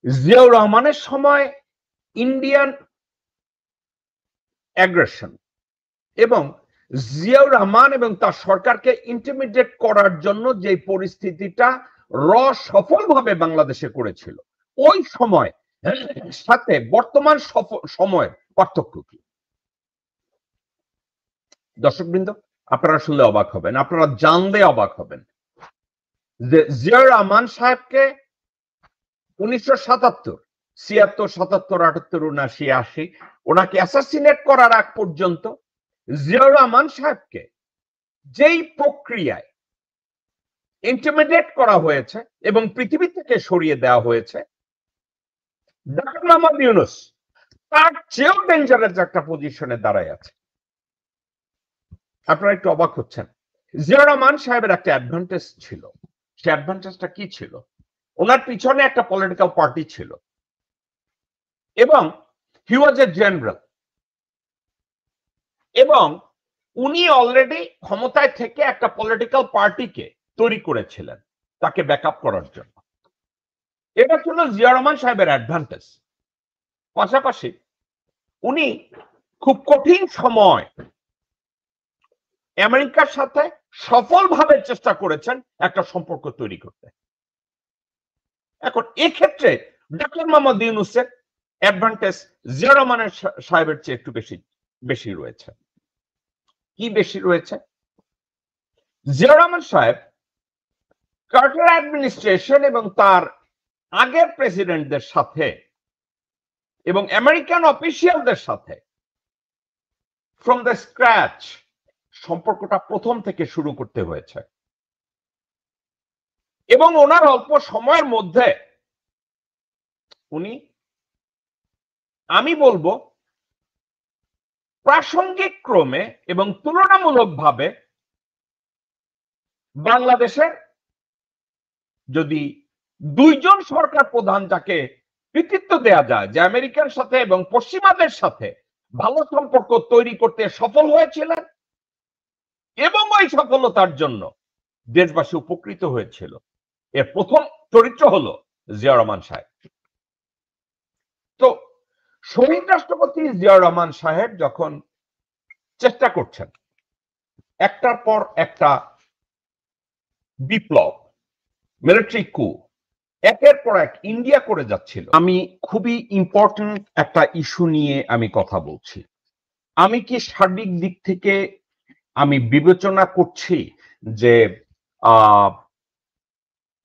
জিয়াউর রহমানের সময় Indian aggression এবং জিয়াউর রহমান এবং তার সরকারকে ইন্টিমিডেট করার জন্য যে পরিস্থিতিটা সফলভাবে বাংলাদেশে করেছিল, ওই সময় সাথে বর্তমান সময়ের পার্থক্য কি? দর্শকবৃন্দ, আপনারা শুনলে অবাক হবেন, আপনারা জানলে অবাক হবেন যে জিয়াউর রহমান সাহেবকে 1977, 76, 77, 78, 79, 80 ওনাকে অ্যাসাসিনেট করার আগ পর্যন্ত জিয়াউর রহমান সাহেবকে যেই প্রক্রিয়ায় ইন্টিমিডেট করা হয়েছে এবং পৃথিবী থেকে সরিয়ে দেওয়া হয়েছে, ডক্টর মোহাম্মদ ইউনূস তার চেয়েও ডেঞ্জারাস একটা পজিশনে দাঁড়ায় আছে। আপনারা একটু অবাক হচ্ছেন। জিয়াউর রহমান সাহেবের একটা অ্যাডভান্টেজ ছিল। সে অ্যাডভান্টেজটা কি ছিল? ওনার পিছনে একটা পলিটিক্যাল পার্টি ছিল এবং হি ওয়াজ এ জেনারেল, এবং উনি অলরেডি ক্ষমতায় থেকে একটা পলিটিক্যাল পার্টিকে তৈরি করেছিলেন তাকে ব্যাকআপ করার জন্য। এটা ছিল জিয়া রহমান সাহেবের অ্যাডভান্টেজ। পাশাপাশি উনি খুব কঠিন সময় আমেরিকার সাথে সফলভাবে চেষ্টা করেছেন একটা সম্পর্ক তৈরি করতে। এখন এক্ষেত্রে ডক্টর মোহাম্মদ ইউনূসের অ্যাডভান্টেজ জিয়া রহমান সাহেবের চেয়ে একটু বেশি রয়েছে। কি বেশি রয়েছে? জিয়া রহমান সাহেব কার্টার অ্যাডমিনিস্ট্রেশন এবং তার আগের প্রেসিডেন্টদের সাথে এবং আমেরিকান অফিসিয়ালদের সাথে ফ্রম দ্য স্ক্র্যাচ সম্পর্কটা প্রথম থেকে শুরু করতে হয়েছে, এবং ওনার অল্প সময়ের মধ্যে উনি, আমি বলবো প্রাসঙ্গিক ক্রমে এবং তুলনামূলকভাবে বাংলাদেশের যদি দুইজন সরকার প্রধান যাকে কৃতিত্ব দেয়া যায় যে আমেরিকার সাথে এবং পশ্চিমাদের সাথে ভালো সম্পর্ক তৈরি করতে সফল হয়েছিলেন এবং ওই সফলতার জন্য দেশবাসী উপকৃত হয়েছিল, এর প্রথম চরিত্র হলো জিয়া রহমান সাহেব। তো শহীদ রাষ্ট্রপতি জিয়া রহমান সাহেব যখন চেষ্টা করছেন একটার পর একটা বিপ্লব, মিলিটারি কু একের পর এক ইন্ডিয়া করে যাচ্ছিল, আমি খুবই ইম্পর্টেন্ট একটা ইস্যু নিয়ে আমি কথা বলছি। আমি কি সার্বিক দিক থেকে আমি বিবেচনা করছি যে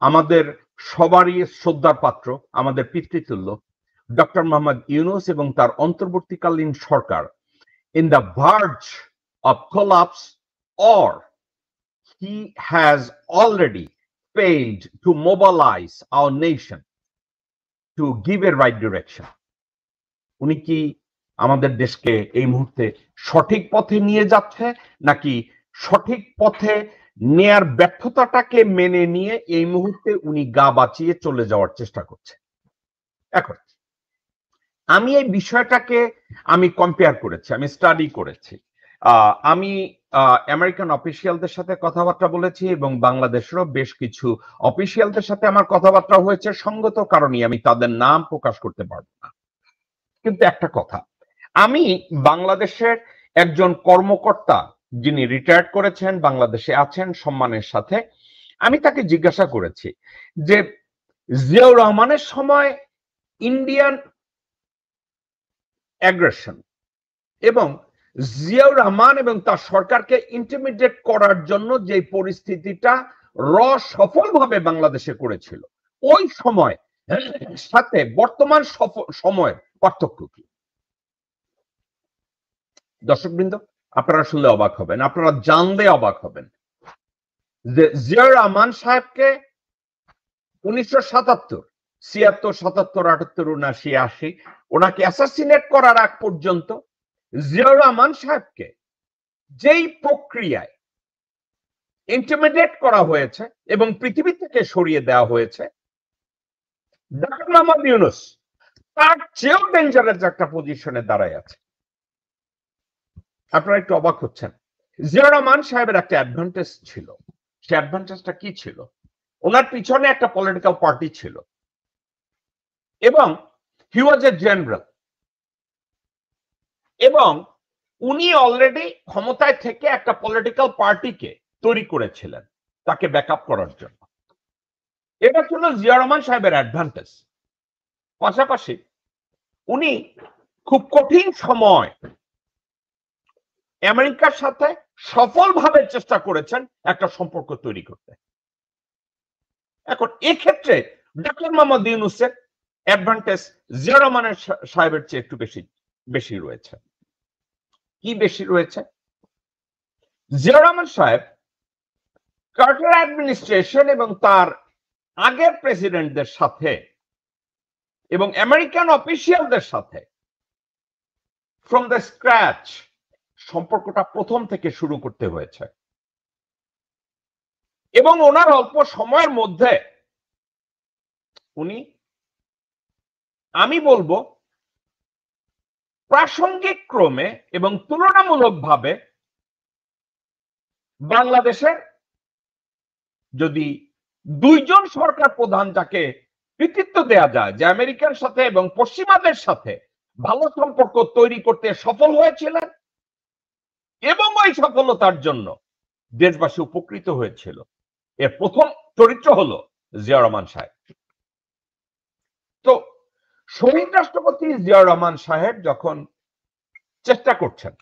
আমাদের সবারই শ্রদ্ধার পাত্র, আমাদের পিতৃতুল্য ডক্টর মোহাম্মদ ইউনূস এবং তার অন্তর্বর্তীকালীন সরকার in the verge of collapse, or he has already failed to mobilize our nation to give a right direction? উনি কি আমাদের দেশকে এই মুহূর্তে সঠিক পথে নিয়ে যাচ্ছে, নাকি সঠিক পথে নেয়ার ব্যর্থতাটাকে মেনে নিয়ে এই মুহূর্তে উনি গা বাঁচিয়ে চলে যাওয়ার চেষ্টা করছে? এখন আমি এই বিষয়টাকে আমি কম্পেয়ার করেছি, আমি স্টাডি করেছি। আমি আমেরিকান অফিসিয়ালদের সাথে কথাবার্তা বলেছি এবং বাংলাদেশেরও বেশ কিছু অফিসিয়ালদের সাথে আমার কথাবার্তা হয়েছে। সঙ্গত কারণে আমি তাদের নাম প্রকাশ করতে পারবো না, কিন্তু একটা কথা, আমি বাংলাদেশের একজন কর্মকর্তা যিনি রিটায়ার্ড করেছেন, বাংলাদেশে আছেন সম্মানের সাথে, আমি তাকে জিজ্ঞাসা করেছি যে জিয়াউর রহমানের সময় ইন্ডিয়ান অ্যাগ্রেশন এবং জিয়াউর রহমান এবং তার সরকারকে ইন্টিমিডেট করার জন্য যে পরিস্থিতিটা সফলভাবে বাংলাদেশে করেছিল, ওই সময় সাথে বর্তমান সময়ের পার্থক্য কি? দর্শকবৃন্দ, আপনারা শুনলে অবাক হবেন, আপনারা জানলে অবাক হবেন যে জিয়াউর রহমান সাহেবকে 1977, 76, 77, 78, 79, 80 ওনাকে অ্যাসাসিনেট করার আগ পর্যন্ত জিয়াউর রহমান সাহেবকে যেই প্রক্রিয়ায় ইন্টিমিডেট করা হয়েছে এবং পৃথিবী থেকে সরিয়ে দেওয়া হয়েছে, ডক্টর মোহাম্মদ ইউনূস তার চেয়েও ডেঞ্জারাস একটা পজিশনে দাঁড়ায় আছে। আপনারা একটু অবাক হচ্ছেন। জিয়াউর রহমান সাহেবের একটা অ্যাডভান্টেজ ছিল। সে অ্যাডভান্টেজটা কি ছিল? ওনার পিছনে একটা পলিটিক্যাল পার্টি ছিল এবং হি ওয়াজ এ জেনারেল, এবং উনি অলরেডি ক্ষমতায় থেকে একটা পলিটিক্যাল পার্টিকে তৈরি করেছিলেন তাকে ব্যাকআপ করার জন্য। এটা ছিল জিয়া রহমান সাহেবের অ্যাডভান্টেজ। পাশাপাশি উনি খুব কঠিন সময় আমেরিকার সাথে সফলভাবে চেষ্টা করেছেন একটা সম্পর্ক তৈরি করতে। এখন এক্ষেত্রে ডক্টর মোহাম্মদ ইউনূসের অ্যাডভান্টেজ জিয়া রহমানের সাহেবের চেয়ে একটু বেশি রয়েছে। কি বেশি রয়েছে? জিয়া রহমান সাহেব কার্টার অ্যাডমিনিস্ট্রেশন এবং তার আগের প্রেসিডেন্টদের সাথে এবং আমেরিকান অফিসিয়ালদের সাথে ফ্রম দ্য স্ক্র্যাচ সম্পর্কটা প্রথম থেকে শুরু করতে হয়েছে, এবং ওনার অল্প সময়ের মধ্যে উনি, আমি বলবো প্রাসঙ্গিক ক্রমে এবং তুলনামূলকভাবে বাংলাদেশের যদি দুইজন সরকার প্রধান যাকে কৃতিত্ব দেয়া যায় যে আমেরিকার সাথে এবং পশ্চিমাদের সাথে ভালো সম্পর্ক তৈরি করতে সফল হয়েছিলেন এবং ওই সফলতার জন্য দেশবাসী উপকৃত হয়েছিল, এর প্রথম চরিত্র হলো জিয়া রহমান সাহেব। তো শহীদ রাষ্ট্রপতি জিয়া রহমান সাহেব যখন চেষ্টা করছেন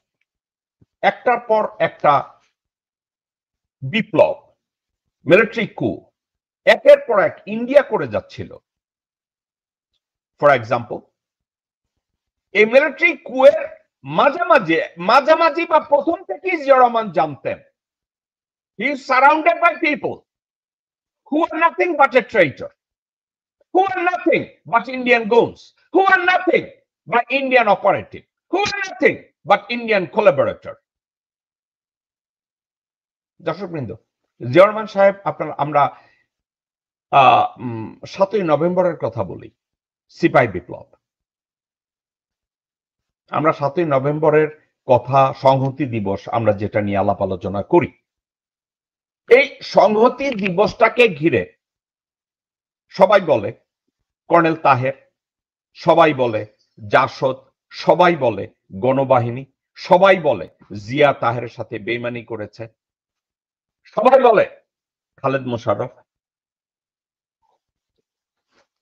একটার পর একটা বিপ্লব, মিলিটারি কু একের পর এক ইন্ডিয়া করে যাচ্ছিল, ফর এক্সাম্পল এই মিলিটারি কুয়ের মাঝামাঝি বা প্রথম থেকেই জিয়া রহমান জানতেন he is surrounded by people who are nothing but a traitor, who are nothing but Indian goons, who are nothing but Indian operative, who are nothing but Indian collaborator. দর্শকবৃন্দ, জিয়া রহমান সাহেব আমরা 7ই নভেম্বরের কথা বলি, সিপাহী বিপ্লব। আমরা 7ই নভেম্বরের কথা, সংহতি দিবস আমরা যেটা নিয়ে আলাপ আলোচনা করি, এই সংহতি দিবসটাকে ঘিরে সবাই বলে কর্নেল তাহের, সবাই বলে জাসদ, সবাই বলে গণবাহিনী, সবাই বলে জিয়া তাহেরের সাথে বেইমানি করেছে, সবাই বলে খালেদ মোশাররফ।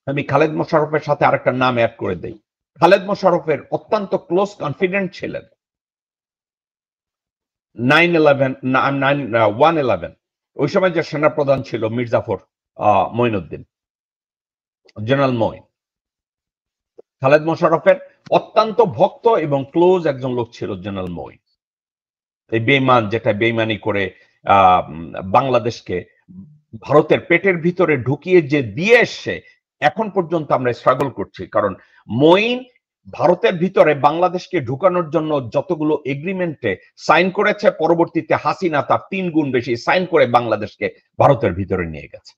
আমি খালেদ মোশাররফের সাথে আরেকটা নাম অ্যাড করে দেই, খালেদ মোশাররফের অত্যন্ত ক্লোজ কনফিডেন্ট ছিলেন 111 ওই সময় যে সেনাপ্রধান ছিল মির্জাফর মঈনুদ্দিন, জেনারেল মঈন। খালেদ মোশাররফের অত্যন্ত ভক্ত এবং ক্লোজ একজন লোক ছিল জেনারেল মঈন। এই বেইমান, যেটা বেইমানি করে বাংলাদেশকে ভারতের পেটের ভিতরে ঢুকিয়ে যে দিয়ে এসছে, এখন পর্যন্ত আমরা স্ট্রাগল করছি, কারণ মঈন ভারতের ভিতরে বাংলাদেশকে ঢুকানোর জন্য যতগুলো এগ্রিমেন্টে সাইন করেছে, পরবর্তীতে হাসিনা তার 3 গুণ বেশি সাইন করে বাংলাদেশকে ভারতের ভিতরে নিয়ে গেছে।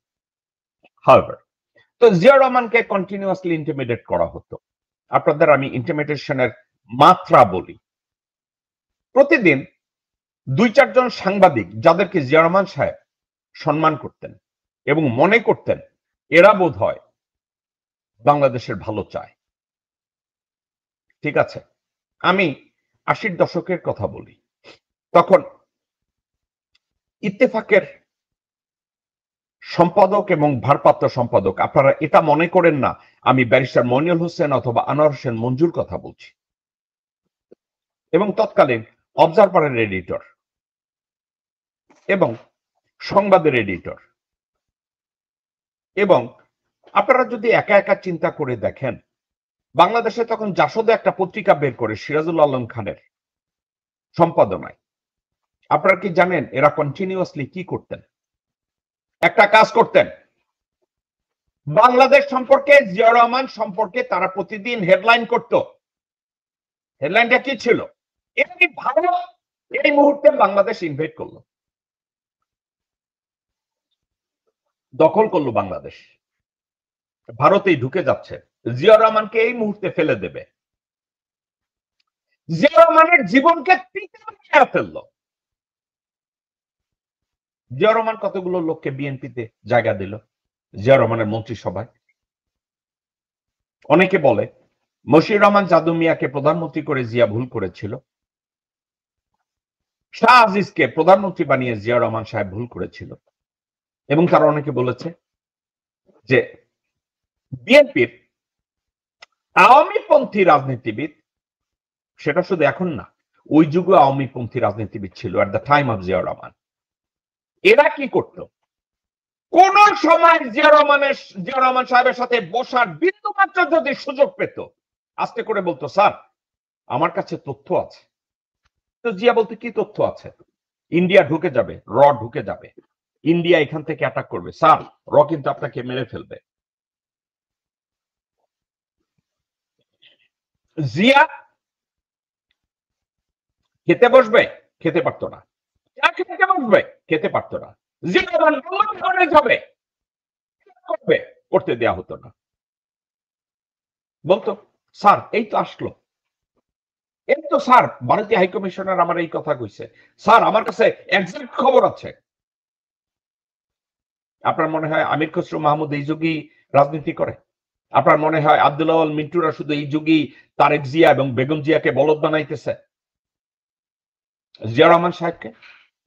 হাউএভার, তো জিয়া রহমানকে কন্টিনিউয়াসলি ইন্টিমিডেট করা হতো। আপনাদের আমি ইন্টিমিডেশনের মাত্রা বলি, প্রতিদিন 2-4 জন সাংবাদিক যাদেরকে জিয়া রহমান সাহেব সম্মান করতেন এবং মনে করতেন এরা বোধ হয় বাংলাদেশের ভালো চায়, ঠিক আছে, আমি 80-র দশকের কথা বলি, তখন ইত্তেফাকের সম্পাদক এবং ভারপ্রাপ্ত সম্পাদক, আপনারা এটা মনে করেন না আমি ব্যারিস্টার মনিরুল হোসেন অথবা আনোয়ার হোসেন মঞ্জুর কথা বলছি, এবং তৎকালীন অবজারভারের এডিটর এবং সংবাদের এডিটর, এবং আপনারা যদি একা একা চিন্তা করে দেখেন, বাংলাদেশে তখন জাসদে একটা পত্রিকা বের করে সিরাজুল আলম খানের সম্পাদনায়, আপনারা কি জানেন এরা কন্টিনিউয়াসলি কি করতেন? একটা কাজ করতেন, বাংলাদেশ সম্পর্কে, জিয়া রহমান সম্পর্কে তারা প্রতিদিন হেডলাইন করত। হেডলাইনটা কি ছিল? এমনি ভারত এই মুহূর্তে বাংলাদেশ ইনভেড করলো, দখল করলো বাংলাদেশ, ভারতেই ঢুকে যাচ্ছে, জিয়া রহমানকে এই মুহূর্তে ফেলে দেবে, জিয়া রহমানের জীবনকে ফেললো। জিয়া রহমান কতগুলো লোককে বিএনপিতে জায়গা দিল, জিয়া রহমানের মন্ত্রিসভায়। অনেকে বলে মশিউর রহমান জাদু মিয়াকে প্রধানমন্ত্রী করে জিয়া ভুল করেছিল, শাহ আজিজকে প্রধানমন্ত্রী বানিয়ে জিয়া রহমান সাহেব ভুল করেছিল, এবং তারা অনেকে বলেছে যে বিএনপির আওয়ামীপন্থী রাজনীতিবিদ, সেটা শুধু এখন না, ওই যুগে আওয়ামীপন্থী রাজনীতিবিদ ছিল at the time of Zia Rahman. এরা কি করত? কোন সময় জিয়া রহমান সাহেবের সাথে বসার বিন্দু মাত্র যদি সুযোগ পেত, আস্তে করে বলতো স্যার আমার কাছে তথ্য আছে। তো জিয়া বলতে কি তথ্য আছে? ইন্ডিয়া ঢুকে যাবে, র ঢুকে যাবে, ইন্ডিয়া এখান থেকে অ্যাটাক করবে, স্যার র কিন্তু আপনাকে মেরে ফেলবে। জিয়া খেতে বসবে, খেতে পারতো না। খেতে বসবে, খেতে পারতো না। জিয়া রহমান যাবে, করবে, করতে দেয়া হতো না। বলতো স্যার এই তো আসলো, এই তো স্যার ভারতীয় হাইকমিশনার আমার এই কথা কইছে, স্যার আমার কাছে এক্সাক্ট খবর আছে। আপনার মনে হয় আমির খসরু মাহমুদ এই যুগেই রাজনীতি করে? আপনার মনে হয় আব্দুল্লাহ মিন্টুরা শুধু এই যুগেই তারেক জিয়া এবং বেগম জিয়াকে বলদ বানাইতেছে? জিয়া রহমান সাহেবকে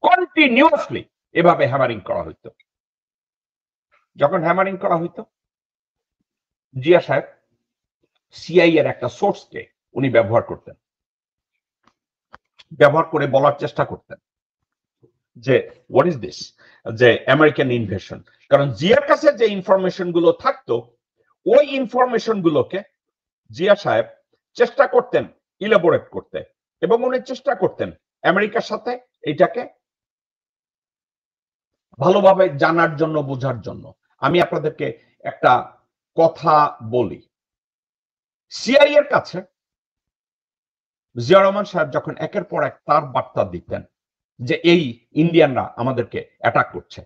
কন্টিনিউয়াসলি এভাবে হ্যামারিং করা হইতো। যখন হ্যামারিং করা হইতো, জিয়া সাহেব সিআই এর একটা সোর্সকে উনি ব্যবহার করতেন, ব্যবহার করে বলার চেষ্টা করতেন যে হোয়াট ইজ দিস, যে আমেরিকান ইনভেশন। কারণ জিয়ার কাছে যে ইনফরমেশন গুলো থাকতো, ওই ইনফরমেশন গুলোকে জিয়া সাহেব চেষ্টা করতেন ইলাবোরেট করতে, এবং উনি চেষ্টা করতেন আমেরিকার সাথে এটাকে ভালোভাবে জানার জন্য, বোঝার জন্য। আমি আপনাদেরকে একটা কথা বলি, সিআই এর কাছে জিয়া রহমান সাহেব যখন একের পর এক তার বার্তা দিতেন যে এই ইন্ডিয়ানরা আমাদেরকে অ্যাটাক করছে,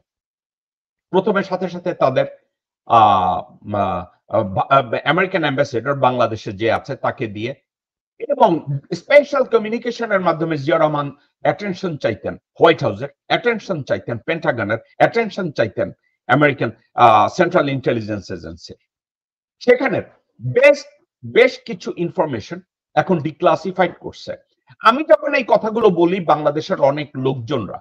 প্রথমে সাথে সাথে তাদের আমেরিকান অ্যাম্বাসেডর বাংলাদেশে যে আছে তাকে দিয়ে, এবং স্পেশাল কমিউনিকেশনের মাধ্যমে জিয়া রহমান অ্যাটেনশন চাইতেন হোয়াইট হাউসের, অ্যাটেনশন চাইতেন পেন্টাগনের, অ্যাটেনশন চাইতেন আমেরিকান সেন্ট্রাল ইন্টেলিজেন্স এজেন্সি। সেখানে বেশ কিছু ইনফরমেশন এখন ডিক্লাসিফাইড করছে। আমি যখন এই কথাগুলো বলি, বাংলাদেশের অনেক লোকজনরা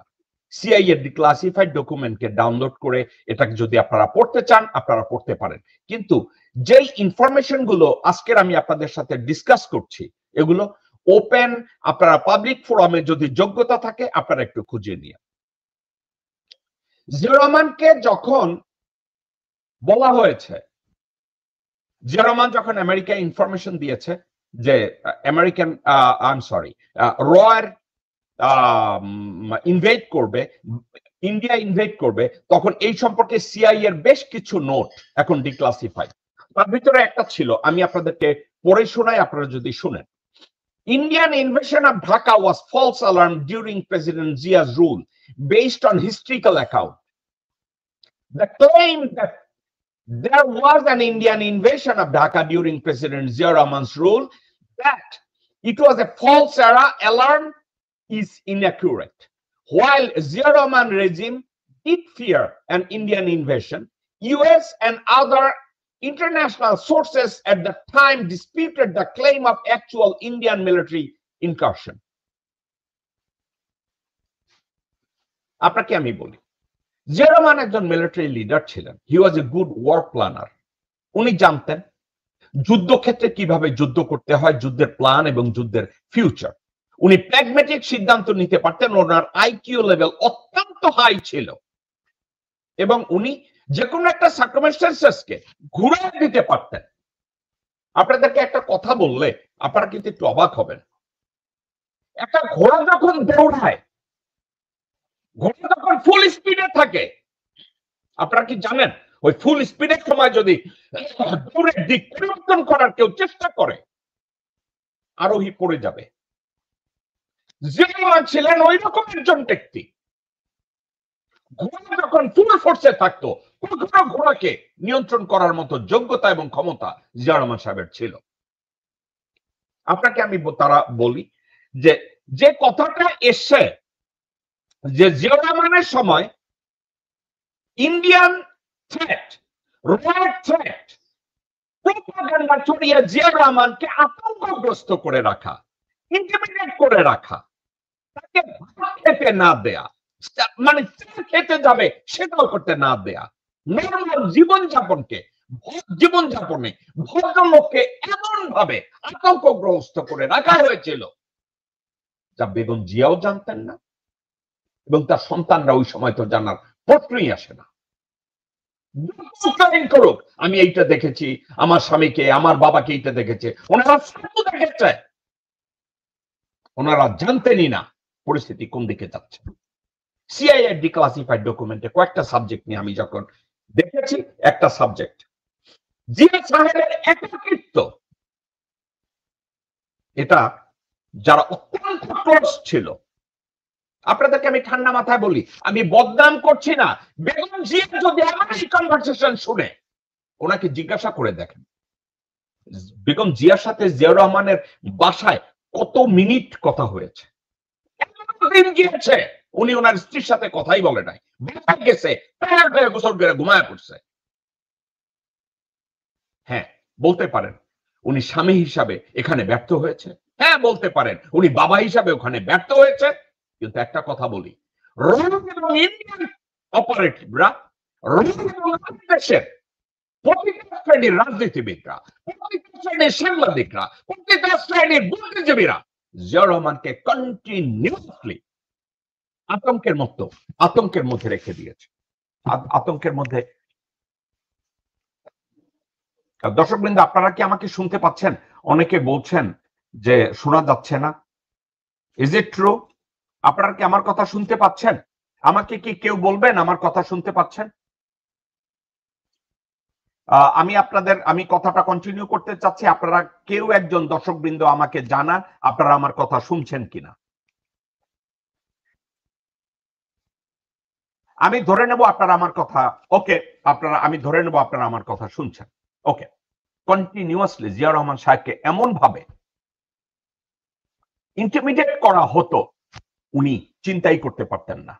সিআই এর ডিক্লাসিফাইড ডকুমেন্টকে ডাউনলোড করে এটাকে যদি আপনারা পড়তে চান আপনারা পড়তে পারেন, কিন্তু যেই ইনফরমেশন গুলো আজকের আমি আপনাদের সাথে ডিসকাস করছি এগুলো ওপেন, আপনারা পাবলিক ফোরামে যদি যোগ্যতা থাকে আপনারা একটু খুঁজে নিয়ে। জিয়া রহমানকে যখন বলা হয়েছে, জিয়া রহমান যখন আমেরিকায় ইনফরমেশন দিয়েছে যে আমেরিকান রয়ের ইনভেট করবে, ইন্ডিয়া ইনভেট করবে, তখন এই সম্পর্কে সিআই এর বেশ কিছু নোট এখন ডিক্লাসিফাইড। তার ভিতরে একটা ছিল, আমি আপনাদেরকে পড়ে শোনাই, আপনারা যদি শুনেন। Indian invasion of Dhaka was false alarm during President Zia's rule based on historical account. The claim that there was an Indian invasion of Dhaka during President Zia Rahman's rule, that it was a false alarm, is inaccurate. While Zia Rahman regime did fear an Indian invasion, US and other international sources at the time disputed the claim of actual Indian military incursion. আপনাকে আমি বলি, জিয়া রহমান একজন military leader ছিলেন, হি ওয়াজ a good war planner. উনি জানতেন যুদ্ধক্ষেত্রে কিভাবে যুদ্ধ করতে হয়, যুদ্ধের প্ল্যান এবং যুদ্ধের ফিউচার। উনি প্র্যাগম্যাটিক সিদ্ধান্ত নিতে পারতেন, ওনার আইকিউ লেভেল অত্যন্ত হাই ছিল, এবং উনি যে কোনো একটা সার্কামস্টেন্সেসকে ঘুরে দিতে পারতেন। আপনাদেরকে একটা কথা বললে আপনারা কিন্তু একটু অবাক হবেন। একটা ঘোড়া যখন দৌড়ায়, ঘোড়া যখন ফুল স্পিডে থাকে, আপনারা কি জানেন ওই ফুল স্পিডের সময় যদি দৌড়ের দিক পরিবর্তন করার কেউ চেষ্টা করে, আরোহী পড়ে যাবে। জিয়া ছিলেন ওই রকম একজন ব্যক্তি। ঘোড়া যখন ফুল ফোর্সে থাকতো, ঘোড়াকে নিয়ন্ত্রণ করার মতো যোগ্যতা এবং ক্ষমতা জিয়া রহমান সাহেবের ছিল। আপনাকে আমি তারা বলি যে যে কথাটা এসছে যে জিয়া রহমানের সময় ইন্ডিয়ান থ্রেট, রয়ের থ্রেট প্রোপাগান্ডা ছড়িয়ে জিয়া রহমানকে আতঙ্কগ্রস্ত করে রাখা, ইন্টিমিডেট করে রাখা, তাকে ভাত খেতে না দেয়া, মানে খেতে যাবে সেটাও করতে না দেয়া, নর্মাল জীবনযাপনে ভদ্রলোককে এমন ভাবে আতঙ্কগ্রস্ত করে রাখা হয়েছিল যা বেগম জিয়াও জানতেন না এবং তার সন্তানরা ওই সময় তো জানার প্রশ্নই আসে না। করুক আমি এইটা দেখেছি, আমার স্বামীকে আমার বাবাকে এইটা দেখেছে, ওনারা সব দেখেছে, ওনারা জানতেনই না পরিস্থিতি কোন দিকে যাচ্ছে। সিআইএ ডিক্লাসিফাইড ডকুমেন্টে কয়েকটা সাবজেক্ট নিয়ে আমি যখন দেখেছি, একটা সাবজেক্ট জিয়া সাহেবের একাকিত্ব, এটা যারা অত্যন্ত ক্লোজ ছিল, আপনাদেরকে আমি ঠান্ডা মাথায় বলি, আমি বদনাম করছি না, বেগম জিয়া যদি আমার এই কনভারসেশন শুনে ওনাকে জিজ্ঞাসা করে দেখেন বেগম জিয়ার সাথে জিয়াউর রহমানের বাসায় কত মিনিট কথা হয়েছে, দিন গিয়েছে উনি ওনার স্ত্রীর সাথে কথাই বলে নাই, বাসায় গেছে গোসল করে ঘুমায় পড়ছে। হ্যাঁ বলতে পারেন উনি স্বামী হিসাবে এখানে ব্যর্থ হয়েছে, হ্যাঁ বলতে পারেন উনি বাবা হিসাবে ওখানে ব্যর্থ হয়েছে, কিন্তু একটা কথা বলি, ইন্ডিয়ান অপারেটিভরা, দেশের প্রতিটা শ্রেণীর রাজনীতিবিদরা, প্রতিটা শ্রেণীর সাংবাদিকরা, প্রতিটা শ্রেণীর বুদ্ধিজীবীরা জিয়াউর রহমানকে কন্টিনিউয়াসলি আতঙ্কের মধ্যে রেখে দিয়েছে। আতঙ্কের মধ্যে। দর্শকবৃন্দ, আপনারা কি আমাকে শুনতে পাচ্ছেন? অনেকে বলছেন যে শোনা যাচ্ছে না। Is it true? আপনারা কি আমার কথা শুনতে পাচ্ছেন? আমাকে কি কেউ বলবেন আমার কথা শুনতে পাচ্ছেন? আমি কথাটা কন্টিনিউ করতে চাচ্ছি, আপনারা কেউ একজন দর্শকবৃন্দ আমাকে জানান আপনারা আমার কথা শুনছেন কিনা। আমি ধরে নেব আপনারা আমার কথা, ওকে, আমি ধরে নেব আপনারা আমার কথা শুনছেন, ওকে। কন্টিনিউয়াসলি জিয়া রহমান সাহেবকে এমন ভাবে ইন্টিমিডেট করা হতো উনি চিন্তাই করতে পারতেন না।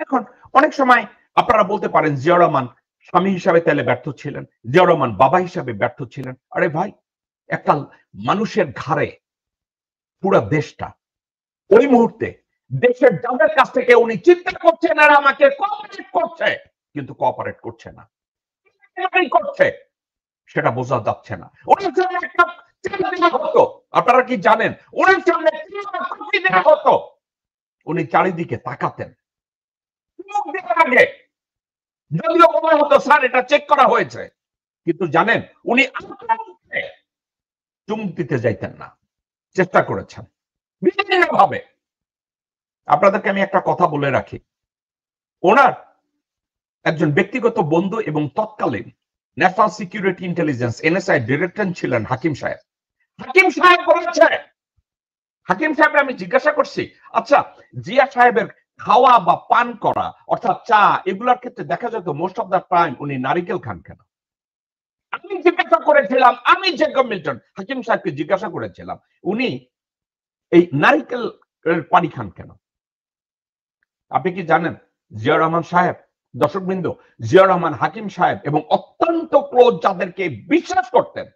এখন অনেক সময় আপনারা বলতে পারেন জিয়া রহমান স্বামী হিসাবে তাহলে ব্যর্থ ছিলেন, জিয়া রহমান বাবা হিসাবে ব্যর্থ ছিলেন। আরে ভাই, একটা মানুষের ঘাড়ে পুরো দেশটা, ওই মুহূর্তে দেশের যাদের কাছ থেকে উনি চিন্তা করছেন আর আমাকে কোঅপারেট করছে, কিন্তু কোঅপারেট করছে না, করছে সেটা বোঝা যাচ্ছে না। ওনার জন্য একটা হতো, আপনারা কি জানেন ওনার জন্য হতো, উনি চারিদিকে তাকাতেন, যদিও বলা হতো স্যার এটা চেক করা হয়েছে, কিন্তু জানেন উনি চুমুক দিতে যাইতেন না, চেষ্টা করেছেন বিভিন্ন ভাবে। আপনাদেরকে আমি একটা কথা বলে রাখি, ওনার একজন ব্যক্তিগত বন্ধু এবং তৎকালীন national security intelligence NSI director ছিলেন হাকিম সাহেব। হাকিম সাহেব বলেছে, হাকিম সাহেব আমি জিজ্ঞাসা করছি, আচ্ছা জিয়া সাহেবের খাওয়া বা পান করা অর্থাৎ চা এগুলোর ক্ষেত্রে দেখা যেত মোস্ট অফ দ্য টাইম উনি নারিকেল খান কেন? আমি জিজ্ঞাসা করেছিলাম, আমি জেকব মিল্টন হাকিম সাহেবকে জিজ্ঞাসা করেছিলাম উনি এই নারিকেল পানি খান কেন? আপনি কি জানেন জিয়া রহমান সাহেব, দর্শকবৃন্দ, জিয়া রহমান হাকিম সাহেব এবং অত্যন্ত ক্লোজ যাদেরকে বিশ্বাস করতেন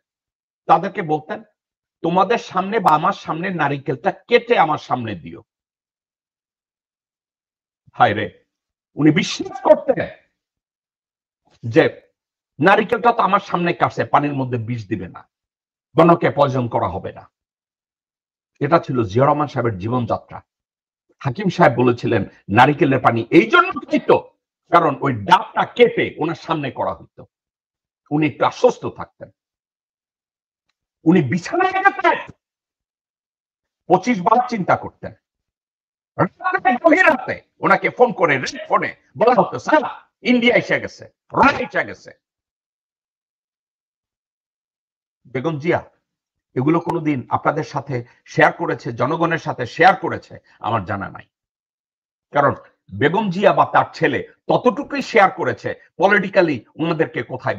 তাদেরকে বলতেন তোমাদের সামনে বা আমার সামনে নারিকেলটা কেটে আমার সামনে দিও। হায় রে, উনি বিশ্বাস করতেন যে নারিকেলটা তো আমার সামনে কাটছে, পানির মধ্যে বিষ দিবে না, গণকে পয়জন করা হবে না। এটা ছিল জিয়া রহমান সাহেবের জীবনযাত্রা। হাকিম সাহেব বলেছিলেন নারিকেলের পানি এই জন্য খেত কারণ ওই ডাবটা কেটে ওনার সামনে করা হতো, উনি একটু আশ্বস্ত থাকতেন। উনি বিছানায় গেছেন 25 বার চিন্তা করতেন, রাতে ওনাকে ফোন করে রেড ফোনে বলা হতো স্যার ইন্ডিয়া এসে গেছে, এসে গেছে। বেগম জিয়া এগুলো কোনোদিন আপনাদের সাথে শেয়ার করেছে, জনগণের সাথে শেয়ার করেছে আমার জানা নাই, কারণ বেগম জিয়া বা তার ছেলে ততটুকুই শেয়ার করেছে পলিটিক্যালি ওনাদেরকে কোথায়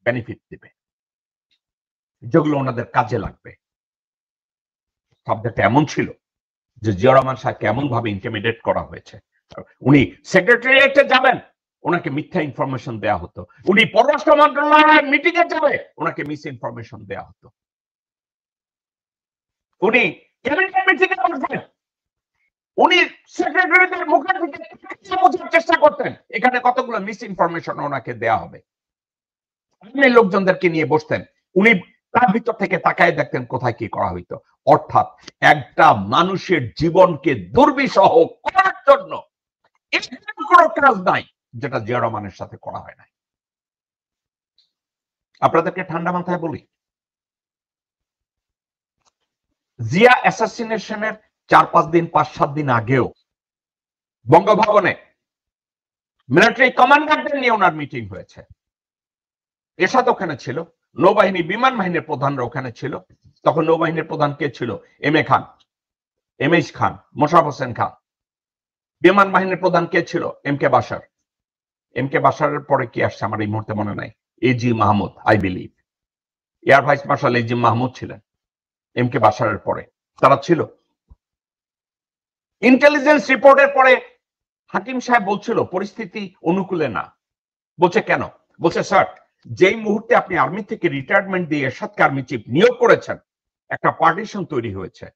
বেনিফিট দিবে, যেগুলো ওনাদের কাজে লাগবে। সাবজেক্ট এমন ছিল যে জিয়া রহমান সাহেবকে এমন ভাবে ইন্টিমিডেট করা হয়েছে, উনি সেক্রেটারিয়েটে যাবেন ওনাকে মিথ্যা ইনফরমেশন দেয়া হতো। উনি পররাষ্ট্র মন্ত্রণালয়ের মিটিং এ যাবে, ওনাকে মিস ইনফরমেশন দেয়া হতো। উনি ক্যাবিনেট মিটিং এ বসবেন, উনি সেক্রেটারিদের মুখের দিকে বোঝার চেষ্টা করতেন, এখানে কতগুলো মিস ইনফরমেশন ওনাকে দেয়া হবে। আপনি লোকজনদেরকে নিয়ে বসতেন, উনি তার ভিতর থেকে তাকায় দেখতেন কোথায় কি করা হইতো। অর্থাৎ একটা মানুষের জীবনকে দুর্বিষহ করার জন্য কোনো কাজ নাই যেটা জিয়া রহমানের সাথে করা হয় নাই। আপনাদেরকে ঠান্ডা মাথায় বলি, জিয়া অ্যাসাসিনেশনের 4-5 দিন 5-7 দিন আগেও বঙ্গভবনে মিলিটারি কমান্ডারদের নিয়ে ওনার মিটিং হয়েছে। এরশাদ ওখানে ছিল, নৌবাহিনী বিমান বাহিনীর প্রধানরা ওখানে ছিল। তখন নৌবাহিনীর প্রধান কে ছিল? এমএইচ খান, মোশাররফ হোসেন খান। বিমান বাহিনীর প্রধান কে ছিল? এম.কে. বাশার। এম.কে. বাশারের পরে কি আসছে আমার এই মুহূর্তে মনে নাই, AG Mahmud, I believe air vice marshal AG Mahmud ছিলেন এম.কে. বাশারের পরে, তারা ছিল। ইন্টেলিজেন্স রিপোর্টের পরে হাকিম সাহেব বলছিল পরিস্থিতি অনুকূলে না। বলছে কেন? বলছে স্যার, যেই মুহূর্তে আপনি আর্মি থেকে রিটায়ারমেন্ট দিয়ে এরশাদকে আর্মি চিফ নিয়োগ করেছেন, একটা পার্টিশন তৈরি হয়েছে।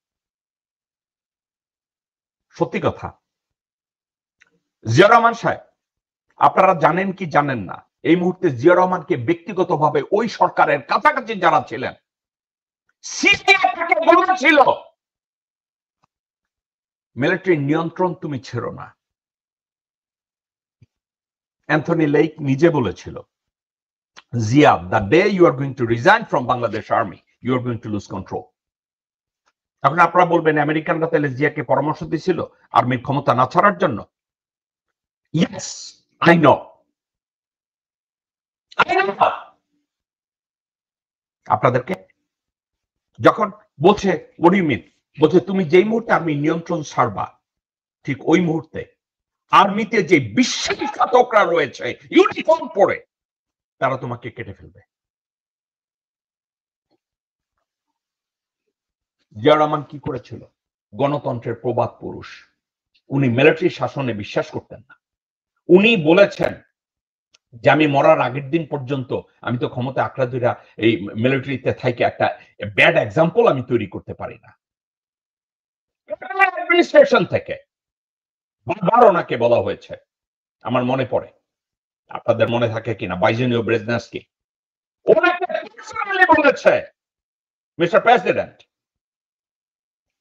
সত্যি কথা। জিয়া রহমান সাহেব, আপনারা জানেন কি জানেন না, এই মুহূর্তে জিয়া রহমানকে ব্যক্তিগতভাবে ওই সরকারের কাছাকাছি যারা ছিলেন, সিরিয়াকে বলেছিল মিলিটারি নিয়ন্ত্রণ তুমি ছেড়ো না। অ্যান্থনি লেক নিজে বলেছিল, Zia, the day you are going to resign from Bangladesh Army, you are going to lose control. এখন আপনারা বলবেন আমেরিকানরা তাহলে জিয়াকে পরামর্শ দিয়েছিল আর্মির ক্ষমতা না ছাড়ার জন্য। Yes, I know. আপনাদেরকে যখন বলছে what do you mean? বলছে তুমি যেই মুহূর্তে আর্মি নিয়ন্ত্রণ ছাড়বা, ঠিক ওই মুহূর্তে আর্মিতে যে বিশ্বাসঘাতকরা রয়েছে ইউনিফর্ম পরে, তারা তোমাকে কেটে ফেলবে। জিয়া রহমান কি করেছিল? গণতন্ত্রের প্রবাদ পুরুষ, উনি মিলিটারি শাসনে বিশ্বাস করতেন না। উনি বলেছেন যে আমি মরার আগের দিন পর্যন্ত আমি তো ক্ষমতা আঁকড়া ধরে এই মিলিটারিতে থেকে একটা ব্যাড এক্সাম্পল আমি তৈরি করতে পারি না। অ্যাডমিনিস্ট্রেশন থেকে বারবার ওনাকে বলা হয়েছে, আমার মনে পড়ে, আপনাদের মনে থাকে কিনা, বাইজেনীয় ব্রেজনেস্কি ওনাকে পার্সোনালি বলেছে, mister president,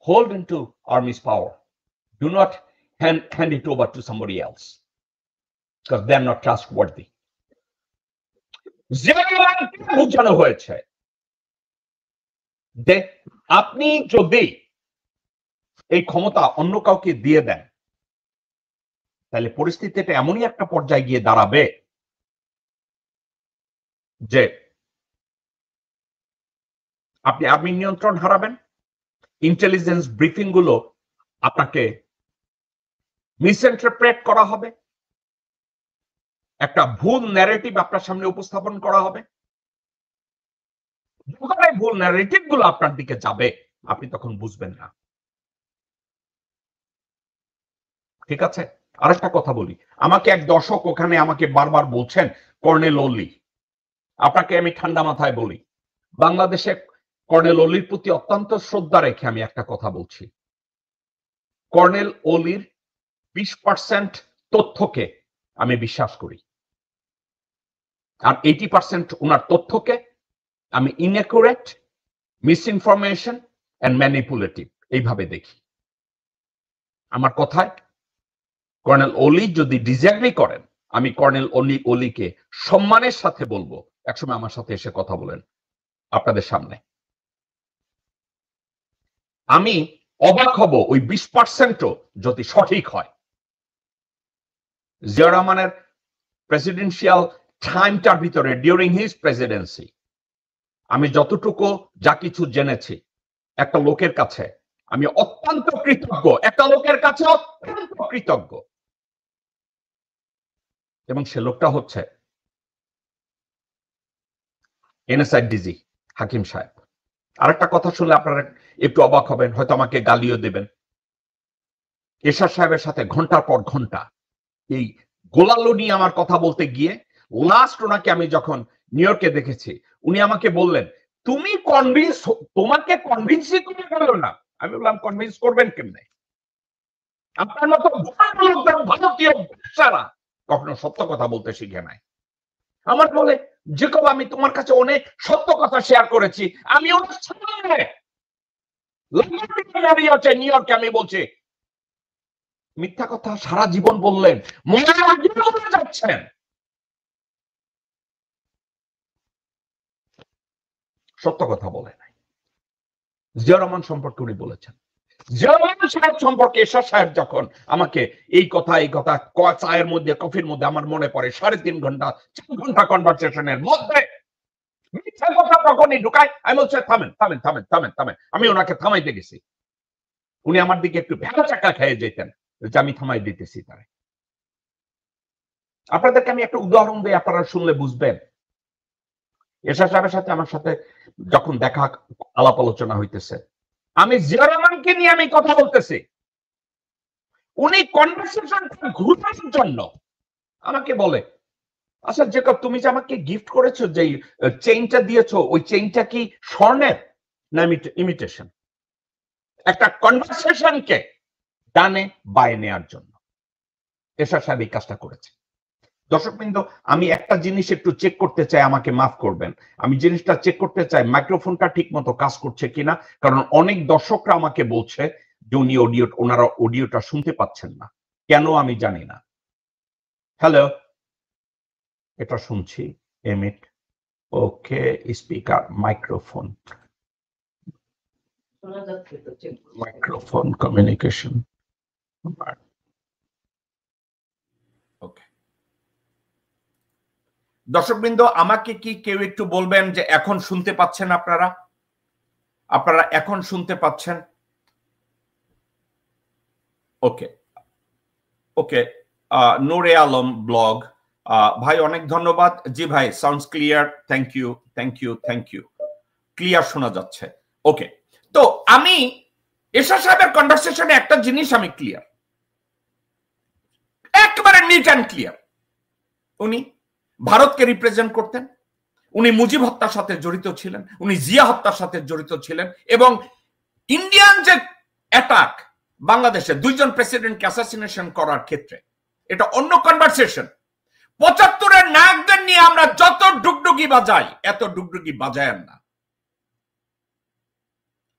hold into army's power, do not hand it over to somebody else because they are not trustworthy. বোঝানো হয়েছে যে আপনি যদি এই ক্ষমতা অন্য কাউকে দিয়ে দেন, তাহলে পরিস্থিতিটা এমনই একটা পর্যায়ে গিয়ে দাঁড়াবে যে আপনি আর্মি নিয়ন্ত্রণ হারাবেন, ইন্টেলিজেন্স ব্রিফিং গুলো আপনাকে মিসইন্টারপ্রেট করা হবে, একটা ভুল ন্যারেটিভ আপনার সামনে উপস্থাপন করা হবে। ভুল ন্যারেটিভ গুলো আপনার দিকে যাবে, আপনি তখন বুঝবেন না। ঠিক আছে, আরেকটা কথা বলি, আমাকে এক দর্শক ওখানে আমাকে বারবার বলছেন কর্নেল অলি। আপনাকে আমি ঠান্ডা মাথায় বলি, বাংলাদেশে কর্নেল অলির প্রতি অত্যন্ত শ্রদ্ধা রেখে আমি একটা কথা বলছি, কর্নেল অলির 20% তথ্যকে আমি বিশ্বাস করি, আর 80% ওনার তথ্যকে আমি ইনঅ্যাকুরেট, মিসইনফরমেশন এন্ড ম্যানিপুলেটিভ এইভাবে দেখি। আমার কথায় কর্নেল অলি যদি ডিসএগ্রি করেন, আমি কর্নেল অলিকে সম্মানের সাথে বলবো একসময় আমার সাথে এসে কথা বলেন আপনাদের সামনে। আমি অবাক হব ওই 20%ও যদি সঠিক হয়। জিয়া রহমানের প্রেসিডেন্সিয়াল টাইমটার ভিতরে ডিউরিং হিজ প্রেসিডেন্সি আমি যতটুকু যা কিছু জেনেছি, একটা লোকের কাছে আমি অত্যন্ত কৃতজ্ঞ, একটা লোকের কাছে অত্যন্ত কৃতজ্ঞ, এবং সে লোকটা হচ্ছে এনএসআই ডিজি হাকিম সাহেব। আরেকটা কথা শুনলে আপনারা একটু অবাক হবেন, হয়তো আমাকে গালিও দেবেন। এরশাদ সাহেবের সাথে ঘন্টার পর ঘন্টা এই গোলালো নিয়ে আমার কথা বলতে গিয়ে লাস্ট ওনাকে আমি যখন নিউ ইয়র্কে দেখেছি, উনি আমাকে বললেন তুমি কনভিন্স, তোমাকে কনভিন্সই করতে পারলো না। আমি বললাম কনভিন্স করবেন কেমনে? আপনার মতো ভারতীয় ভাষারা কখনো সত্য কথা বলতে শিখে নাই। আমার বলে জেকব আমি তোমার কাছে অনেক সত্য কথা শেয়ার করেছি, আমি অনেক দাঁড়িয়ে আছে নিউ ইয়র্কে, আমি বলছি মিথ্যা কথা সারা জীবন বললেন, মনে যাচ্ছেন। সত্য কথা বলে নাই। জিয়া রহমান সম্পর্কে উনি বলেছেন, জিয়া রহমান সাহেব সম্পর্কে এরশাদ সাহেব যখন আমাকে এই কথা চায়ের মধ্যে কফির মধ্যে আমার মনে পড়ে 3.5 ঘন্টা 4 ঘন্টা কনভারসেশনের মধ্যে মিথ্যা কথা তখনই ঢুকায়। আমি বলছি থামেন থামেন থামেন থামেন থামেন, আমি ওনাকে থামাইতে গেছি। উনি আমার দিকে একটু ভেড়া চাকা খেয়ে যেতেন যে আমি থামাই দিতেছি তারে। আপনাদেরকে আমি একটা উদাহরণ দিই, আপনারা শুনলে বুঝবেন। এরশাদ সাহেবের সাথে আমার সাথে যখন দেখা আলাপ আলোচনা হইতেছে, আমি জিয়া রহমানকে নিয়ে আমি কথা বলতেছি, উনি কনভারসেশনটা ঘুরানোর জন্য আমাকে বলে আচ্ছা জেকব তুমি যে আমাকে গিফট করেছো, যে চেইনটা দিয়েছো, ওই চেইনটা কি স্বর্ণের না ইমিটেশন? একটা কনভারসেশনকে ডানে বায়ে নেওয়ার জন্য এরশাদ সাহেব এই কাজটা করেছে। দর্শকবৃন্দ, আমি একটা জিনিস একটু চেক করতে চাই, আমাকে মাফ করবেন, আমি জিনিসটা চেক করতে চাই মাইক্রোফোনটা ঠিক মতো কাজ করছে কিনা, কারণ অনেক দর্শকরা আমাকে বলছে যে উনি ওনারা অডিওটা শুনতে পাচ্ছেন না, কেন আমি জানি না। হ্যালো, এটা শুনছি, এমিট, ওকে, স্পিকার, মাইক্রোফোন, মাইক্রোফোন কমিউনিকেশন, ওকে। দর্শকবৃন্দ, আমাকে কি কেউ একটু বলবেন যে এখন শুনতে পাচ্ছেন আপনারা? আপনারা এখন শুনতে পাচ্ছেন? ওকে ওকে। নূরে আলম ব্লগ, ভাই অনেক ধন্যবাদ। জি ভাই, sounds clear, thank you thank you thank you, clear শোনা যাচ্ছে। ওকে, তো আমি এরশাদ সাহেবের কনভারসেশনে একটা জিনিস আমি ক্লিয়ার, একেবারে নিট অ্যান্ড ক্লিয়ার। উনি ভারতকে রিপ্রেজেন্ট করতেন, উনি মুজিব হত্যার সাথে জড়িত ছিলেন, উনি জিয়া হত্যার সাথে জড়িত ছিলেন, এবং ইন্ডিয়ান যে অ্যাটাক বাংলাদেশে 2 জন প্রেসিডেন্টকে অ্যাসাসিনেশন করার ক্ষেত্রে, এটা অন্য কনভারসেশন। 75-এর নায়কদের নিয়ে আমরা যত ডুগডুগি বাজাই, এত ডুগডুগি বাজায় না,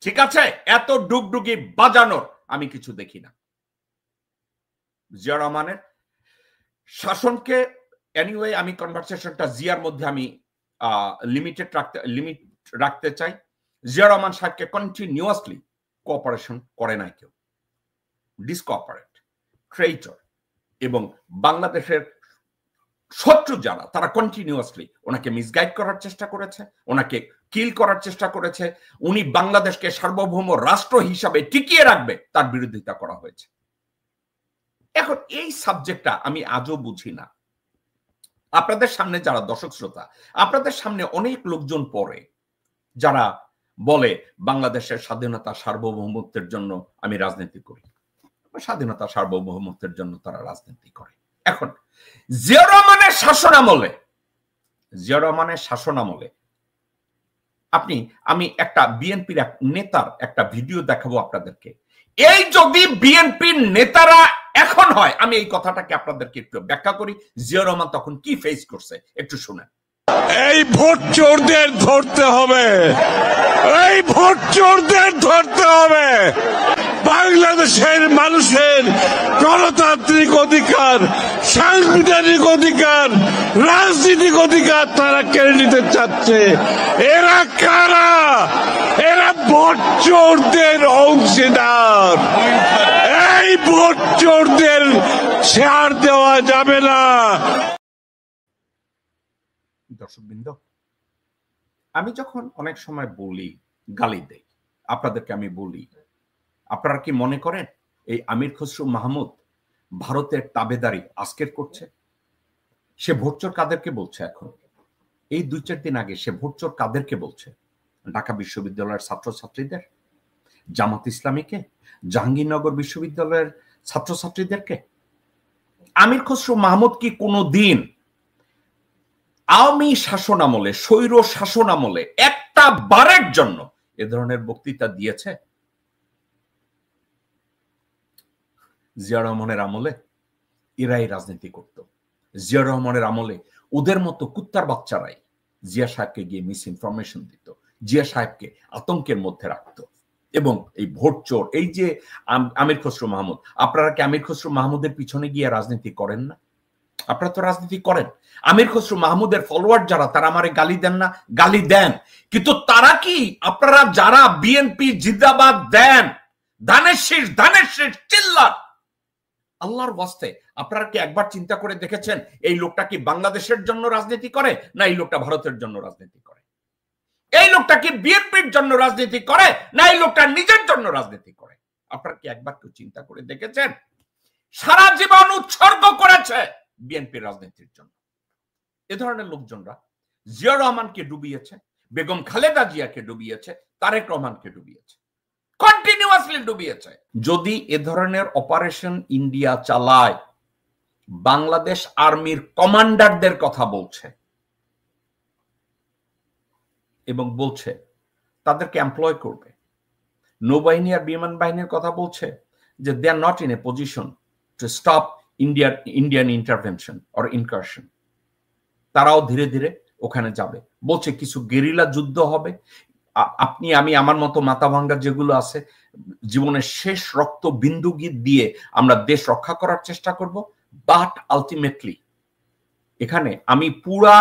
ঠিক আছে? এত ডুগডুগি বাজানোর আমি কিছু দেখি না। জিয়া রহমানের শাসনকে এনিওয়ে আমি কনভারসেশনটা জিয়ার মধ্যে আমি লিমিট রাখতে চাই। জিয়া রহমান সাহেবকে কন্টিনিউয়াসলি কোঅপারেশন করে নাই কেউ, ডিসকোঅপারেট, ট্রেইটর এবং বাংলাদেশের শত্রু যারা, তারা কন্টিনিউয়াসলি ওনাকে মিসগাইড করার চেষ্টা করেছে, ওনাকে কিল করার চেষ্টা করেছে। উনি বাংলাদেশকে সার্বভৌম রাষ্ট্র হিসাবে টিকিয়ে রাখবে, তার বিরোধিতা করা হয়েছে। এখন এই সাবজেক্টটা আমি আজও বুঝি না। আপনাদের সামনে যারা দর্শক শ্রোতা, আপনাদের সামনে অনেক লোকজন পড়ে যারা বলে বাংলাদেশের স্বাধীনতা সার্বভৌমত্বের জন্য আমি রাজনীতি করি, স্বাধীনতা সার্বভৌমত্বের জন্য তারা রাজনীতি করে। এখন জিয়া রহমানের শাসনামলে আমি একটা বিএনপির নেতার একটা ভিডিও দেখাবো আপনাদেরকে। এই যদি বিএনপির নেতারা এখন হয়, আমি এই কথাটাকে আপনাদেরকে একটু ব্যাখ্যা করি, জিয়া রহমান তখন কি ফেস করছে একটু শুনেন। এই ভোট চোরদের ধরতে হবে, এই ভোট চোরদের ধরতে হবে। বাংলাদেশের মানুষের গণতান্ত্রিক অধিকার, সাংবিধানিক অধিকার, রাজনৈতিক অধিকার তারা কেড়ে নিতে চাচ্ছে। এরা কারা? এরা ভোট চোরদের অংশীদার। এই ভোট চোরদের ছাড় দেওয়া যাবে না। দর্শকবৃন্দ, আমি যখন অনেক সময় বলি, গালি দেই, আপনাদেরকে আমি বলি, আপনারা কি মনে করেন এই আমির খসরু মাহমুদ ভারতের তাবেদারি আজকের করছে? সে ভোটচোর কাদেরকে বলছে? এখন এই 2-4 দিন আগে সে ভোটচোর কাদেরকে বলছে? ঢাকা বিশ্ববিদ্যালয়ের ছাত্রছাত্রীদের, জামাত ইসলামীকে, জাহাঙ্গীরনগর বিশ্ববিদ্যালয়ের ছাত্রছাত্রীদেরকে। আমির খসরু মাহমুদ কি কোনোদিন আওয়ামী শাসন আমলে, স্বৈর শাসন আমলে একটা বারের জন্য এ ধরনের বক্তৃতা দিয়েছে? জিয়া রহমানের আমলে এরাই রাজনীতি করত। জিয়া রহমানের আমলে ওদের মতো কুত্তার বাচ্চারাই জিয়া সাহেবকে গিয়ে মিস ইনফরমেশন দিত, জিয়া সাহেবকে আতঙ্কের মধ্যে রাখত। এবং এই ভোট চোর, এই যে আমির খসরু মাহমুদ, আপনারা কি আমির খসরু মাহমুদের পিছনে গিয়ে রাজনীতি করেন না? আপনারা তো রাজনীতি করেন। আমির খসরু মাহমুদের ফলোয়ার যারা, তারা আমারে গালি দেন না? গালি দেন, কিন্তু তারা কি আপনারা যারা বিএনপি জিন্দাবাদ দেন, ধানের শীষ চিল্লান, আল্লাহর ওয়াস্তে আপনারা কি একবার চিন্তা করে দেখেছেন এই লোকটা কি বাংলাদেশের জন্য রাজনীতি করে, না এই লোকটা ভারতের জন্য রাজনীতি করে? এই লোকটা কি বিএনপির জন্য রাজনীতি করে, না এই লোকটা নিজের জন্য রাজনীতি করে? আপনারা কি একবার কেউ চিন্তা করে দেখেছেন? সারা জীবন উৎসর্গ করেছে বিএনপির রাজনীতির জন্য। এ ধরনের লোকজনরা জিয়া রহমানকে ডুবিয়েছে, বেগম খালেদা জিয়াকে ডুবিয়েছে, তারেক রহমানকে ডুবিয়েছে, কন্টিনিউয়াসলি ডুবিয়েছে। যদি এ ধরনের অপারেশন ইন্ডিয়া চালায়, বাংলাদেশ আর্মির কমান্ডারদের কথা বলছে এবং বলছে তাদেরকে এমপ্লয় করবে, নৌবাহিনী আর বিমান বাহিনীর কথা বলছে যে they are not in a position to stop Indian intervention or incursion, তারাও ধীরে ধীরে ওখানে যাবে। বলছে কিছু গেরিলা যুদ্ধ হবে, আপনি আমি আমার মতো মাথা ভাঙ্গা যেগুলো আছে, জীবনের শেষ রক্ত বিন্দু দিয়ে আমরা দেশ রক্ষা করার চেষ্টা করব। বাট আলটিমেটলি এখানে আমি পুরা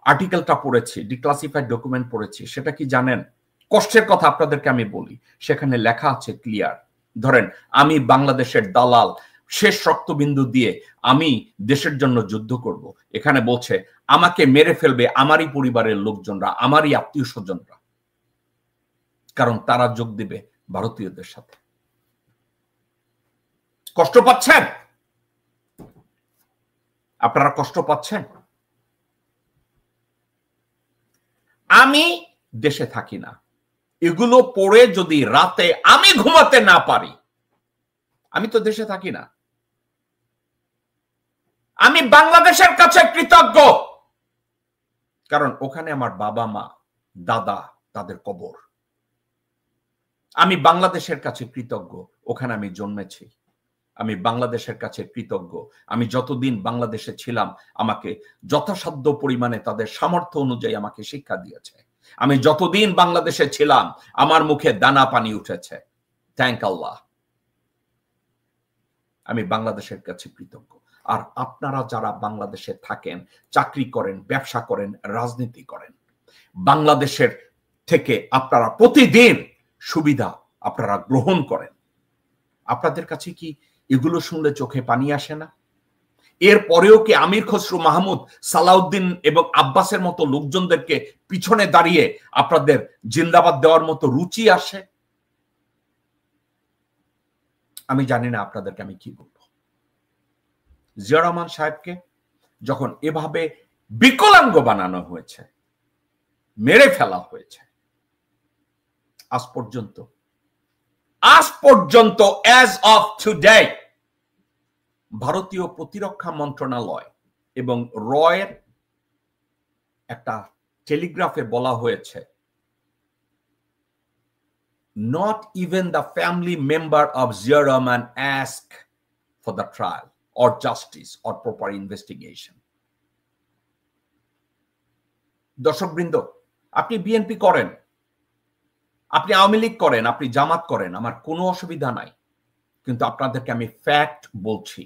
আর্টিকেলটা পড়েছি, ডিক্লাসিফাইড ডকুমেন্ট পড়েছি, সেটা কি জানেন? কষ্টের কথা আপনাদেরকে আমি বলি, সেখানে লেখা আছে ক্লিয়ার। ধরেন আমি বাংলাদেশের দালাল, শেষ রক্তবিন্দু দিয়ে আমি দেশের জন্য যুদ্ধ করব, এখানে বলছে আমাকে মেরে ফেলবে আমারই পরিবারের লোকজনরা, আমারই আত্মীয় স্বজনরা, কারণ তারা যোগ দিবে ভারতীয়দের সাথে। কষ্ট পাচ্ছেন আপনারা? কষ্ট পাচ্ছেন? আমি দেশে থাকি না, এগুলো পড়ে যদি রাতে আমি ঘুমাতে না পারি, আমি তো দেশে থাকি না। আমি বাংলাদেশের কাছে কৃতজ্ঞ, কারণ ওখানে আমার বাবা মা দাদা তাদের কবর। আমি বাংলাদেশের কাছে কৃতজ্ঞ, ওখানে আমি জন্মেছি। আমি বাংলাদেশের কাছে কৃতজ্ঞ, আমি যতদিন বাংলাদেশে ছিলাম আমাকে যথাসাধ্য পরিমাণে তাদের সামর্থ্য অনুযায়ী আমাকে শিক্ষা দিয়েছে। আমি যতদিন বাংলাদেশে ছিলাম আমার মুখে দানা পানি উঠেছে। থ্যাংক আল্লাহ, আমি বাংলাদেশের কাছে কৃতজ্ঞ। আর আপনারা যারা বাংলাদেশে থাকেন, চাকরি করেন, ব্যবসা করেন, রাজনীতি করেন, বাংলাদেশের থেকে আপনারা প্রতিদিন সুবিধা আপনারা গ্রহণ করেন, আপনাদের কাছে কি এগুলো শুনলে চোখে পানি আসে না? এরপরেও কি আমির খসরু মাহমুদ, সালাউদ্দিন এবং আব্বাসের মতো লোকজনদেরকে পিছনে দাঁড়িয়ে আপনাদের জিন্দাবাদ দেওয়ার মতো রুচি আসে? আমি জানি না আপনাদেরকে আমি কি বলবো। জিয়া রহমান সাহেবকে যখন এভাবে বিকলাঙ্গ বানানো হয়েছে, মেরে ফেলা হয়েছে, আজ পর্যন্ত as of today ভারতীয় প্রতিরক্ষা মন্ত্রণালয় এবং রয়ের একটা টেলিগ্রাফে বলা হয়েছে, not even the family member of Zia Rahman ask for the trial or justice or proper investigation. দর্শকবৃন্দ, আপনি বিএনপি করেন, আপনি আওয়ামী লীগ করেন, আপনি জামাত করেন, আমার কোনো অসুবিধা নাই, কিন্তু আপনাদেরকে আমি ফ্যাক্ট বলছি।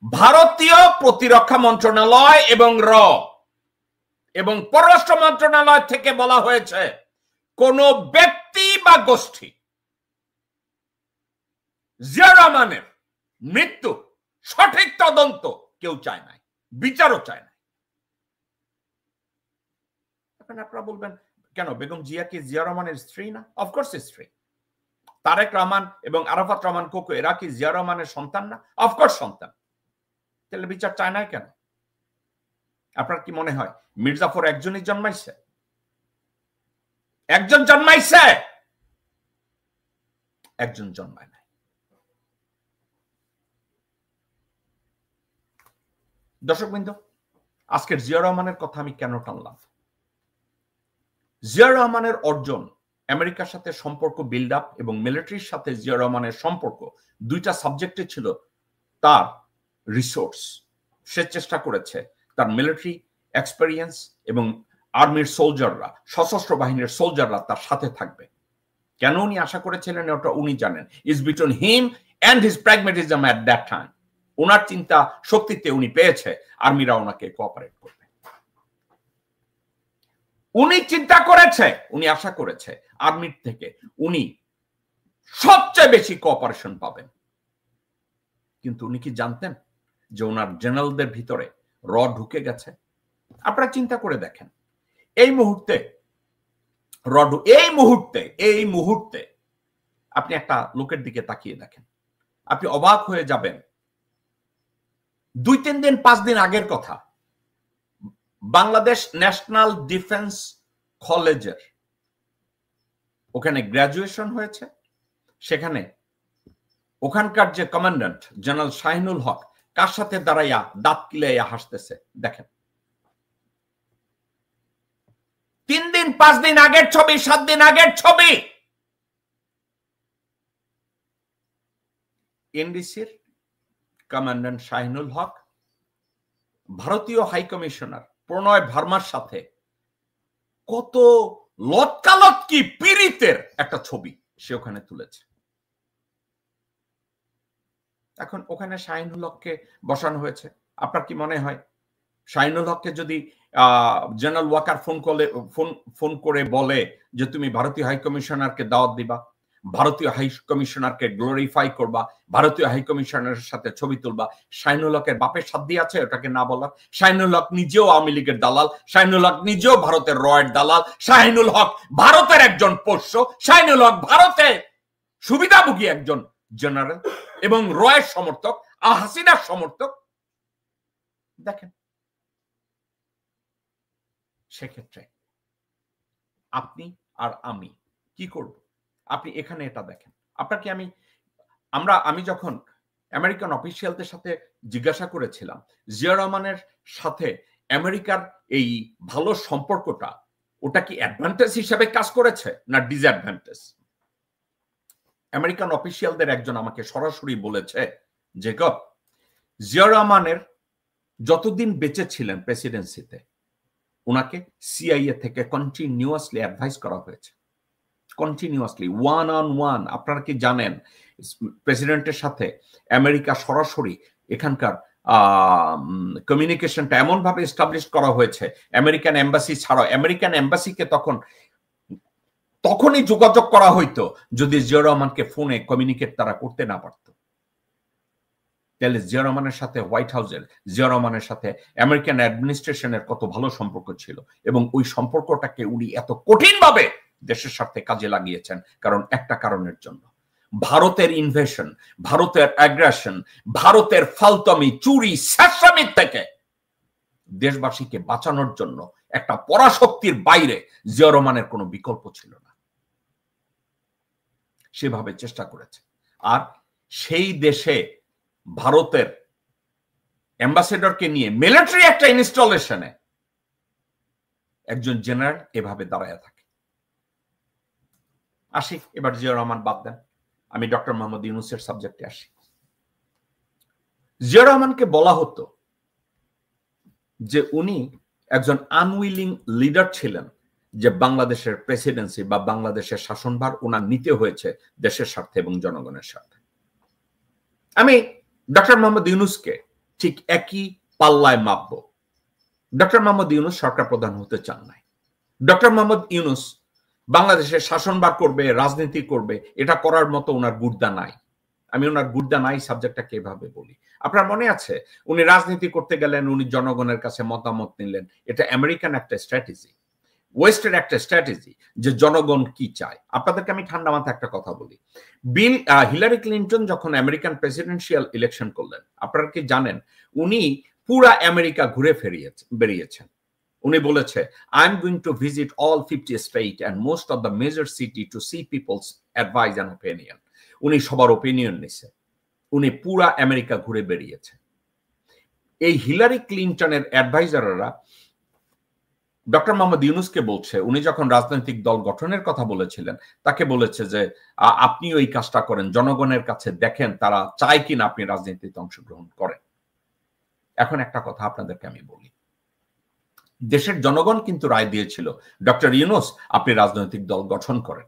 ভারতীয় প্রতিরক্ষা মন্ত্রণালয় এবং এবং পররাষ্ট্র মন্ত্রণালয় থেকে বলা হয়েছে কোন ব্যক্তি বা গোষ্ঠী জিয়া রহমানের মৃত্যু সঠিক তদন্ত কেউ চায় নাই, বিচারও চায় না। আপনারা বলবেন কেন, বেগম জিয়া কি জিয়া রহমানের স্ত্রী না? অফকোর্স স্ত্রী। তারেক রহমান এবং আরাফাত রহমান কোকো এরা কি জিয়া রহমানের সন্তান না? অফকোর্স সন্তান। তাহলে বিচার চায় না কেন? আপনার কি মনে হয় মির্জাফর একজনই জন্মাইছে? একজন জন্মায় নাই। দর্শকবৃন্দ, আজকের জিয়া রহমানের কথা আমি কেন টানলাম? জিয়া রহমানের অর্জন, আমেরিকার সাথে সম্পর্ক বিল্ড আপ এবং মিলিটারির সাথে জিয়া রহমানের সম্পর্ক, দুইটা সাবজেক্টে ছিল তার রিসোর্স। সে চেষ্টা করেছে তার মিলিটারি এক্সপেরিয়েন্স এবং আর্মির সোলজাররা, সশস্ত্র বাহিনীর সোলজাররা তার সাথে থাকবে। কেন উনি আশা করেছিলেন ওটা উনি জানেন। Is between him and his pragmatism at that time. ওনার চিন্তা শক্তিতে উনি পেয়েছে আর্মিরা ওনাকে কোঅপারেট করবে। উনি চিন্তা করেছে, উনি আশা করেছে আর্মির থেকে উনি সবচেয়ে বেশি কোঅপারেশন পাবেন। কিন্তু উনি কি জানতেন যে ওনার জেনারেলদের ভিতরে র ঢুকে গেছে? আপনারা চিন্তা করে দেখেন, এই মুহূর্তে এই মুহূর্তে আপনি একটা লোকের দিকে তাকিয়ে দেখেন, আপনি অবাক হয়ে যাবেন। 2-3 দিন 5 দিন আগের কথা, বাংলাদেশ ন্যাশনাল ডিফেন্স কলেজের ওখানে গ্রাজুয়েশন হয়েছে। সেখানে ওখানকার যে কমান্ড্যান্ট জেনারেল শাহিনুল হক কার সাথে দাঁড়াইয়া দাঁত কিলাইয়া হাসতেছে দেখেন। 3 দিন 5 দিন আগের ছবি, 7 দিন আগের ছবি। এনডিসির কমান্ড্যান্ট শাহিনুল হক ভারতীয় হাই কমিশনার প্রণয় ভার্মার সাথে কত লটকালটকি পীড়িতের একটা ছবি সে ওখানে তুলেছে। এখন ওখানে শাহিনুল হককে বসানো হয়েছে। আপনার কি মনে হয় শাহিনুল হককে যদি জেনারেল ওয়াকার ফোন করে বলে যে তুমি ভারতীয় হাই কমিশনারকে দাওয়াত দিবা, ভারতীয় হাই কমিশনারকে গ্লোরিফাই করবা, ভারতীয় হাই কমিশনারের সাথে ছবি তুলবা, শাহিনুল হকের বাপের সাধ্য আছে ওটাকে না বলার? শাহিনুল হক নিজেও আওয়ামী লীগের দালাল, শাহিনুল হক নিজেও ভারতের রয়ের দালাল, শাহিনুল হক ভারতের একজন পোষ্য, শাহিনুল হক ভারতে সুবিধাভোগী একজন জেনারেল এবং রয়ের সমর্থক, হাসিনার সমর্থক। দেখেন, সেক্ষেত্রে আপনি আর আমি কি করব? আপনি এখানে এটা দেখেন। আপনাকে আমি যখন আমেরিকান অফিসিয়ালদের সাথে জিজ্ঞাসা করেছিলাম জিয়া রহমানের সাথে আমেরিকার এই ভালো সম্পর্কটা ওটা কি অ্যাডভান্টেজ হিসেবে কাজ করেছে না ডিসঅ্যাডভান্টেজ, আমেরিকান অফিসিয়ালদের একজন আমাকে সরাসরি বলেছে যে জিয়া রহমানের যতদিন বেঁচে ছিলেন প্রেসিডেন্সিতে ওনাকে সিআইএ থেকে কন্টিনিউয়াসলি অ্যাডভাইস করা হয়েছে, কন্টিনিউয়াসলি, 1-on-1। আপনারা কি জানেন প্রেসিডেন্টের সাথে আমেরিকা সরাসরি এখানকার কমিউনিকেশনটা এমন ভাবে এস্টাবলিশ করা হয়েছে, আমেরিকান এম্বাসি ছাড়াও আমেরিকান এম্বাসিকে তখনই যোগাযোগ করা হইতো যদি জিয়া রহমানকে ফোনে কমিউনিকেট তারা করতে না পারত। তাহলে জিয়া রহমানের সাথে হোয়াইট হাউসের, জিয়া রহমানের সাথে আমেরিকান অ্যাডমিনিস্ট্রেশনের কত ভালো সম্পর্ক ছিল, এবং ওই সম্পর্কটাকে উনি এত কঠিনভাবে দেশের স্বার্থে কাজে লাগিয়েছেন। কারণ একটা কারণের জন্য, ভারতের ইনভেশন, ভারতের অ্যাগ্রেশন, ভারতের ফালতামি, চুরি, শেষামির থেকে দেশবাসীকে বাঁচানোর জন্য একটা পরাশক্তির বাইরে জিয়া রহমানের কোনো বিকল্প ছিল না। সেভাবে চেষ্টা করেছে। আর সেই দেশে ভারতের অ্যাম্বাসেডরকে নিয়ে মিলিটারি একটা ইনস্টলেশনে একজন জেনারেল এভাবে দাঁড়ায় থাকে। আসি এবার জিয়া রহমান বাদ দেন, আমি ডক্টর মোহাম্মদ ইউনূসের সাবজেক্টে আসি। জিয়া রহমানকে বলা হতো যে উনি একজন আনউইলিং লিডার ছিলেন, যে বাংলাদেশের প্রেসিডেন্সি বা বাংলাদেশের শাসনভার ওনার নিতে হয়েছে দেশের স্বার্থে এবং জনগণের স্বার্থে। আমি ডক্টর মোহাম্মদ ইউনূসকে ঠিক একই পাল্লায় মাপব। ডক্টর মোহাম্মদ ইউনূস সরকার প্রধান হতে চান নাই। ডক্টর মোহাম্মদ ইউনূস বাংলাদেশের শাসনভার করবে, রাজনীতি করবে, এটা করার মতো ওনার গুর্দা নাই। আমি ওনার গুর্দা নাই সাবজেক্টটাকে এভাবে বলি। আপনার মনে আছে উনি রাজনীতি করতে গেলেন, উনি জনগণের কাছে মতামত নিলেন। এটা আমেরিকান একটা স্ট্র্যাটেজি, ওয়েস্টের একটা স্ট্র্যাটেজি, যে জনগণ কি চায়। আপনাদেরকে আমি ঠান্ডা মাথায় একটা কথা বলি। হিলারি ক্লিন্টন যখন আমেরিকান প্রেসিডেন্সিয়াল ইলেকশন করলেন, আপনারা কি জানেন উনি পুরা আমেরিকা ঘুরে বেরিয়েছেন। উনি বলেছে, I am going to visit all 50 state and most of the major city to see peoples advice and opinion. উনি সবার ওপিনিয়ন নিছে। উনি পুরা আমেরিকা ঘুরে বেরিয়েছে। এই হিলারি ক্লিনটনের অ্যাডভাইজাররা ডক্টর মোহাম্মদ ইউনূসকে বলছে, উনি যখন রাজনৈতিক দল গঠনের কথা বলেছিলেন তাকে বলেছে যে আপনি ওই কাজটা করেন, জনগণের কাছে দেখেন তারা চায় কিনা আপনি রাজনীতিতে অংশগ্রহণ করেন। এখন একটা কথা আপনাদেরকে আমি বলি, দেশের জনগণ কিন্তু রায় দিয়েছিল ডক্টর ইউনূস আপনি রাজনৈতিক দল গঠন করেন।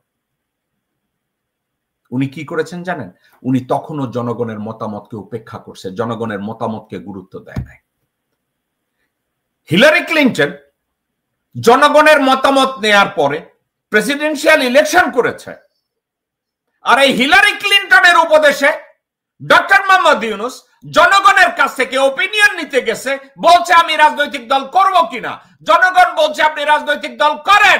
উনি কি করেছেন জানেন? উনি তখনও জনগণের মতামতকে উপেক্ষা করছে, জনগণের মতামতকে গুরুত্ব দেয় নাই। হিলারি ক্লিনটন জনগণের মতামত নেয়ার পরে প্রেসিডেন্সিয়াল ইলেকশন করেছে, আর এই হিলারি ক্লিনটনের উপদেশে ডক্টর মোহাম্মদ ইউনূস জনগণের কাছ থেকে ওপিনিয়ন নিতে গেছে, বলছে আমি রাজনৈতিক দল করব কিনা। জনগণ বলছে আপনি রাজনৈতিক দল করেন।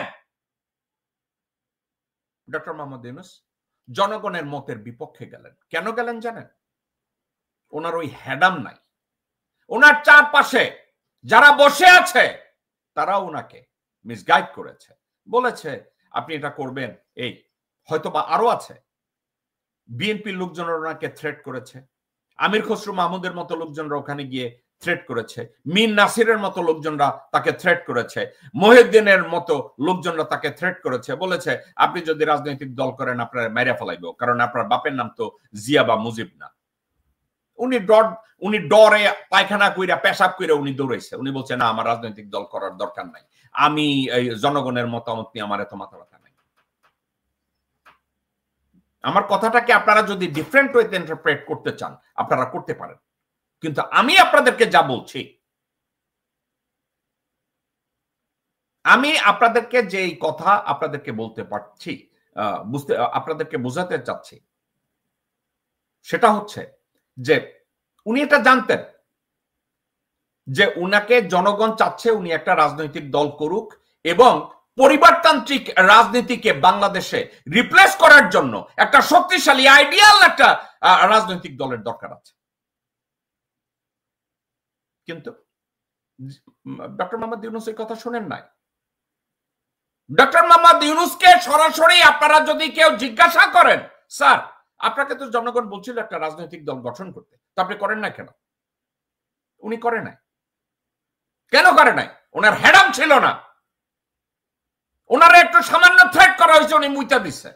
ডক্টর মোহাম্মদ ইউনূস জনগণের মতের বিপক্ষে গেলেন। কেন গেলেন জানেন? ওনার ওই হ্যাডাম নাই। ওনার চারপাশে যারা বসে আছে তারা ওনাকে মিসগাইড করেছে, বলেছে আপনি এটা করবেন, এই হয়তো বা আরো আছে। বিএনপির লোকজনরা ওনাকে থ্রেট করেছে, আমির খসরু মাহমুদের মতো লোকজনরা ওখানে গিয়ে থ্রেট করেছে, মীর নাসিরের মতো লোকজনরা তাকে থ্রেট করেছে, মহিউদ্দিনের মতো লোকজনরা তাকে থ্রেট করেছে, বলেছে আপনি যদি রাজনৈতিক দল করেন আপনার মেরে ফেলাইব, কারণ আপনার বাপের নাম তো জিয়া বা মুজিব না। উনি ডরে পায়খানা কইরা পেশাব কইরা উনি দৌড়াইছে। উনি বলছে না আমার রাজনৈতিক দল করার দরকার নাই, আমি এই জনগণের মতামত নিয়ে আমার এত মাথা ব্যথা নাই। আমার কথাটাকে আপনারা যদি ডিফারেন্ট ওয়েতে ইন্টারপ্রেট করতে চান আপনারা করতে পারেন, কিন্তু আমি আপনাদেরকে যা বলছি, আমি আপনাদেরকে যে কথা আপনাদেরকে বলতে পারছি, আপনাদেরকে বোঝাতে চাচ্ছি, সেটা হচ্ছে যে উনি এটা জানতেন যে উনাকে জনগণ চাচ্ছে উনি একটা রাজনৈতিক দল করুক এবং পরিবারতান্ত্রিক রাজনীতিকে বাংলাদেশে রিপ্লেস করার জন্য একটা শক্তিশালী আইডিয়াল একটা রাজনৈতিক দলের দরকার আছে। কিন্তু ডক্টর মোহাম্মদ ইউনূস এই কথা শুনেন নাই। ডক্টর মোহাম্মদ ইউনূসকে সরাসরি আপনারা যদি কেউ জিজ্ঞাসা করেন, স্যার আপনাকে তো জনগণ বলছিল একটা রাজনৈতিক দল গঠন করতে, তো আপনি করেন না কেন? উনি করে নাই। কেন করে নাই? ওনার হ্যাডাম ছিল না। ওনারা একটু সামান্য থ্রেট করা হয়েছে, উনি মুইতা দিচ্ছে।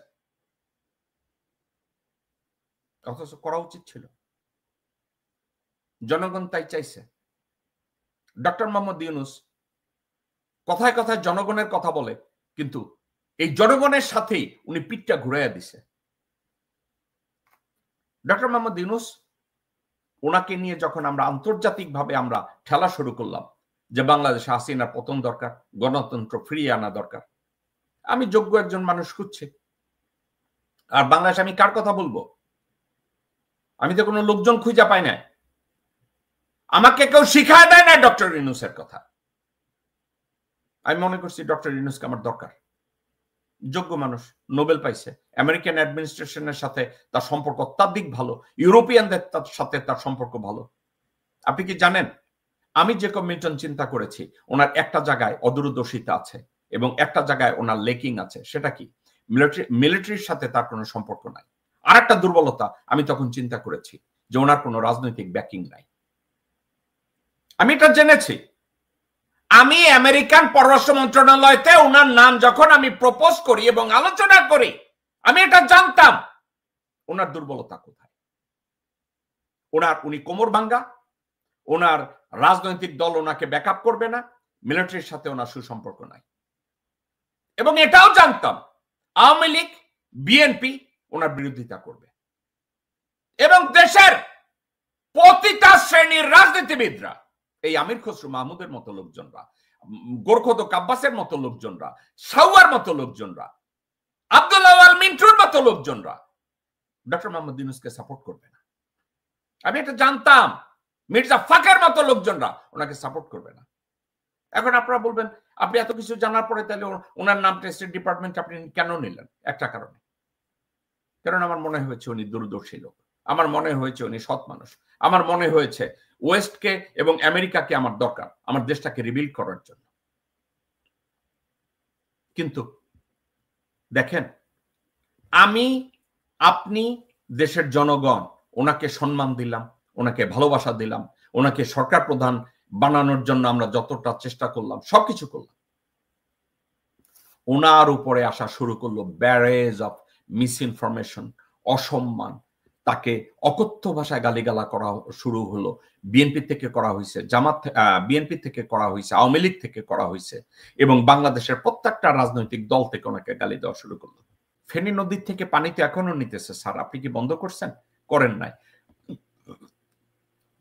অথচ করা উচিত ছিল, জনগণ তাই চাইছে। ডক্টর মোহাম্মদ ইউনূস কথায় কথায় জনগণের কথা বলে, কিন্তু এই জনগণের সাথেই উনি পিঠটা ঘুরাইয়া দিছে। ডক্টর মোহাম্মদ ইউনূস ওনাকে নিয়ে যখন আমরা আন্তর্জাতিকভাবে আমরা ঠেলা শুরু করলাম যে বাংলাদেশে হাসিনার পতন দরকার, গণতন্ত্র ফিরিয়ে আনা দরকার, আমি যোগ্য একজন মানুষ খুঁজছি। আর বাংলাদেশ আমি কার কথা বলবো? আমি তো কোনো লোকজন খুঁজে পাই না, আমাকে কেউ শিখায় দেয় না ডক্টর ইউনূসের কথা। আমি মনে করছি ডক্টর ইউনূসকে আমার দরকার, যোগ্য মানুষ, নোবেল পাইছে, আমেরিকান অ্যাডমিনিস্ট্রেশনের সাথে তার সম্পর্ক অত্যাধিক ভালো, ইউরোপিয়ানদের সাথে তার সম্পর্ক ভালো। আপনি কি জানেন আমি জেকব মিল্টন চিন্তা করেছি ওনার একটা জায়গায় অদূরদর্শিতা আছে এবং একটা জায়গায় ওনার লেকিং আছে। সেটা কি? মিলিটারির সাথে তার কোনো সম্পর্ক নাই। আর একটা দুর্বলতা আমি তখন চিন্তা করেছি যে ওনার কোনো রাজনৈতিক ব্যাকিং নাই। আমি এটা জেনেছি। আমি আমেরিকান পররাষ্ট্র মন্ত্রণালয়তে ওনার নাম যখন আমি প্রপোজ করি এবং আলোচনা করি, আমি এটা জানতাম ওনার দুর্বলতা কোথায়। উনি কোমর ভাঙ্গা, ওনার রাজনৈতিক দল ওনাকে ব্যাকআপ করবে না, মিলিটারির সাথে ওনার সুসম্পর্ক নাই। এবং এটাও জানতাম আওয়ামী লীগ, বিএনপি ওনার বিরোধিতা করবে এবং দেশের প্রতিটা শ্রেণীর রাজনীতিবিদরা, এই আমির খসরু মাহমুদের মতো লোকজনরা, গোরখোদক আব্বাসের মতো লোকজনরা, সাউয়ার মতো লোকজনরা, আব্দুল্লাহ আল মিন্টুর মতো লোকজনরা ডক্টর মোহাম্মদ ইউনূসকে সাপোর্ট করবে না। আমি এটা জানতাম। মির্জা ফাকের মতো লোকজনরা ওনাকে সাপোর্ট করবে না। এখন আপনারা বলবেন আপনি এত কিছু জানার পরে তাহলে ওনার নামটা স্টেট ডিপার্টমেন্ট আপনি কেন নিলেন? একটা কারণে, কারণ আমার মনে হয়েছে উনি দূরদর্শী লোক, আমার মনে হয়েছে উনি সৎ মানুষ, আমার মনে হয়েছে ওয়েস্টকে এবং আমেরিকাকে আমার দরকার আমার দেশটাকে রিবিল্ড করার জন্য। কিন্তু দেখেন, আমি, আপনি, দেশের জনগণ ওনাকে সম্মান দিলাম, ওনাকে ভালোবাসা দিলাম, ওনাকে সরকার প্রধান বানানোর জন্য আমরা যতটা চেষ্টা করলাম, সবকিছু করলাম, ওনার উপরে আসা শুরু করলো ব্যারেজ অফ মিসইনফরমেশন, অসম্মান, তাকে অকথ্য ভাষায় গালিগালা করা শুরু হলো। বিএনপি থেকে করা হয়েছে, বিএনপি থেকে করা হয়েছে, আওয়ামী লীগ থেকে করা হয়েছে, এবং বাংলাদেশের প্রত্যেকটা রাজনৈতিক দল থেকে ওনাকে গালি দেওয়া শুরু করলো। ফেনী নদীর থেকে পানি তো এখনো নিতেছে স্যার, আপনি কি বন্ধ করছেন? করেন নাই।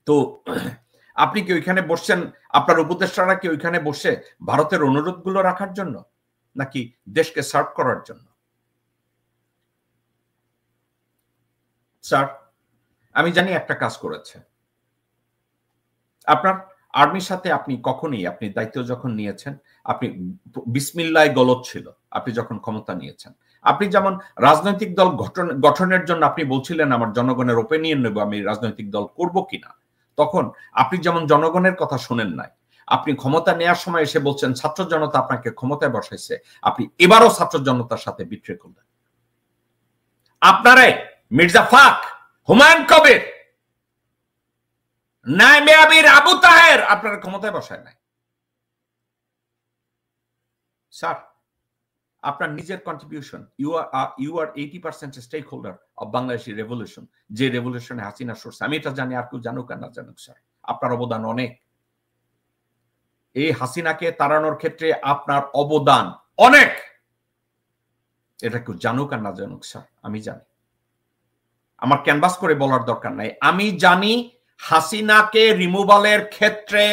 তো আপনি কি ওইখানে বসছেন, আপনার উপদেষ্টারা কি ওইখানে বসে ভারতের অনুরোধগুলো রাখার জন্য, নাকি দেশকে সার্ভ করার জন্য? স্যার আমি জানি একটা কাজ করেছে আপনার আর্মির সাথে, আপনি কখনই, আপনি দায়িত্ব যখন নিয়েছেন, আপনি বিসমিল্লাহ গলত ছিল আপনি যখন ক্ষমতা নিয়েছেন। আপনি যেমন রাজনৈতিক দল গঠনের জন্য আপনি বলছিলেন আমার জনগণের ওপিনিয়ন নেব, আমি রাজনৈতিক দল করব কিনা, তখন আপনি যেমন জনগণের কথা শুনেন নাই, আপনি ক্ষমতা নেওয়ার সময় এসে বলছেন ছাত্র জনতা আপনাকে ক্ষমতায় বসাইছে, আপনি এবারও ছাত্র জনতার সাথে বিট্রে করলেন। আপনারে মির্জা ফাক, হুমায়ুন কবির, নায়েবে আমির আবু তাহের আপনার ক্ষমতায় বসায় নাই। স্যার আপনার নিজের contribution, you are 80% stakeholder of Bangladeshi revolution, যে রেভলিউশনে হাসিনা সোর্স, আমি এটা জানি, আর কেউ জানুক আর না জানুক স্যার, আপনার অবদান অনেক। এই হাসিনাকে তাড়ানোর ক্ষেত্রে আপনার অবদান অনেক, এটা কেউ জানুক আর না জানুক স্যার, আমি জানি, আমার ক্যানভাস করে বলার দরকার নাই, আমি জানি হাসিনাকে রিমুভালের ক্ষেত্রে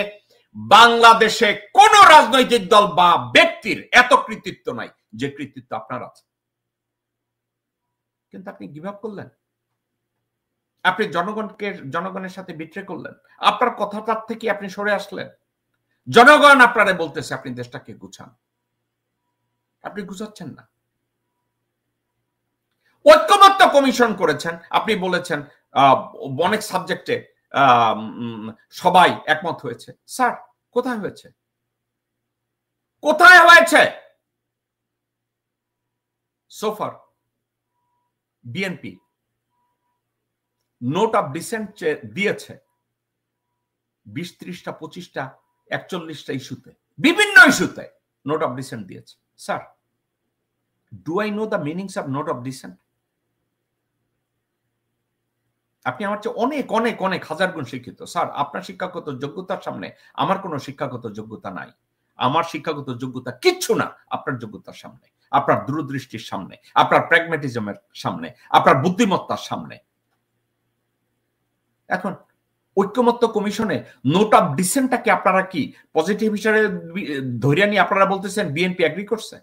বাংলাদেশে কোন রাজনৈতিক দল বা ব্যক্তির এত কৃতিত্ব নাই যে কৃতিত্ব আপনার আছে। কিন্তু আপনি গিভ আপ করলেন, আপনি জনগণের সাথে বিট্রে করলেন, আপনার কথাটার থেকে আপনি সরে আসলেন। জনগণ আপনারে বলতেছে আপনি দেশটাকে গুছান, আপনি গুছাচ্ছেন না। ঐক্যমত্য কমিশন করেছেন, আপনি বলেছেন অনেক সাবজেক্টে সবাই একমত হয়েছে। স্যার কোথায় হয়েছে? কোথায় হয়েছে? সোফার বিএনপি নোট অফ ডিসেন্ট দিয়েছে 20, 30টা, 25টা, 41টা ইস্যুতে, বিভিন্ন ইস্যুতে নোট অফ ডিসেন্ট দিয়েছে। Sir do I know the meanings of note of dissent? আপনি আমার চেয়ে অনেক অনেক অনেক হাজার গুণ শিক্ষিত স্যার, আপনার শিক্ষাগত যোগ্যতার সামনে আমার কোনো শিক্ষাগত যোগ্যতা নাই, আমার শিক্ষাগত যোগ্যতা কিচ্ছু না আপনার যোগ্যতার সামনে, আপনার দূরদৃষ্টির সামনে, আপনার প্র্যাগম্যাটিজমের সামনে, আপনার বুদ্ধিমত্তার সামনে। এখন ঐক্যমত্য কমিশনে নোট অফ ডিসেন্টটাকে আপনারা কি পজিটিভ হিসেবে ধরে নিয়ে আপনারা বলতেছেন বিএনপি এগ্রি করছে?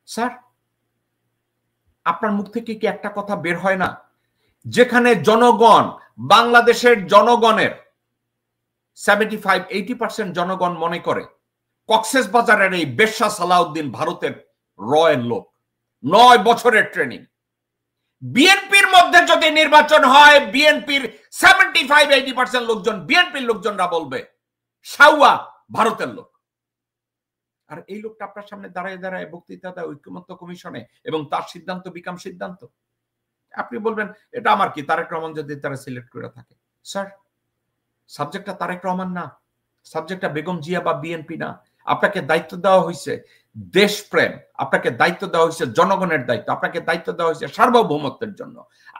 স্যার আপনার মুখ থেকে কি একটা কথা বের হয় না, যেখানে জনগণ, বাংলাদেশের জনগণের 75-80% জনগণ মনে করে কক্সেস বাজারের এই বেশ্যা সালাউদ্দিন ভারতের রয়ের লোক, 9 বছরের ট্রেনিং। বিএনপির মধ্যে যদি নির্বাচন হয়, বিএনপির 75-80% লোকজন, বিএনপির লোকজনরা বলবে সাউয়া ভারতের লোক। আর এই লোকটা আপনার সামনে দাঁড়ায় দাঁড়ায় বক্তৃতা দেয় ঐক্যমত্য কমিশনে, এবং তার সিদ্ধান্ত বিকাম সিদ্ধান্ত। আপনি বলবেন এটা আমার কি, তারেক রহমান যদি তারা সিলেক্ট করে থাকে। স্যার সাবজেক্টটা তারেক রহমান না, সাবজেক্টটা বেগম জিয়া বা বিএনপি না। আপনাকে দায়িত্ব দেওয়া হয়েছে দেশপ্রেম, আপনাকে দায়িত্ব দেওয়া হয়েছে জনগণের দায়িত্ব, আপনাকে দায়িত্ব দেওয়া হয়েছে সার্বভৌমত্বের জন্য।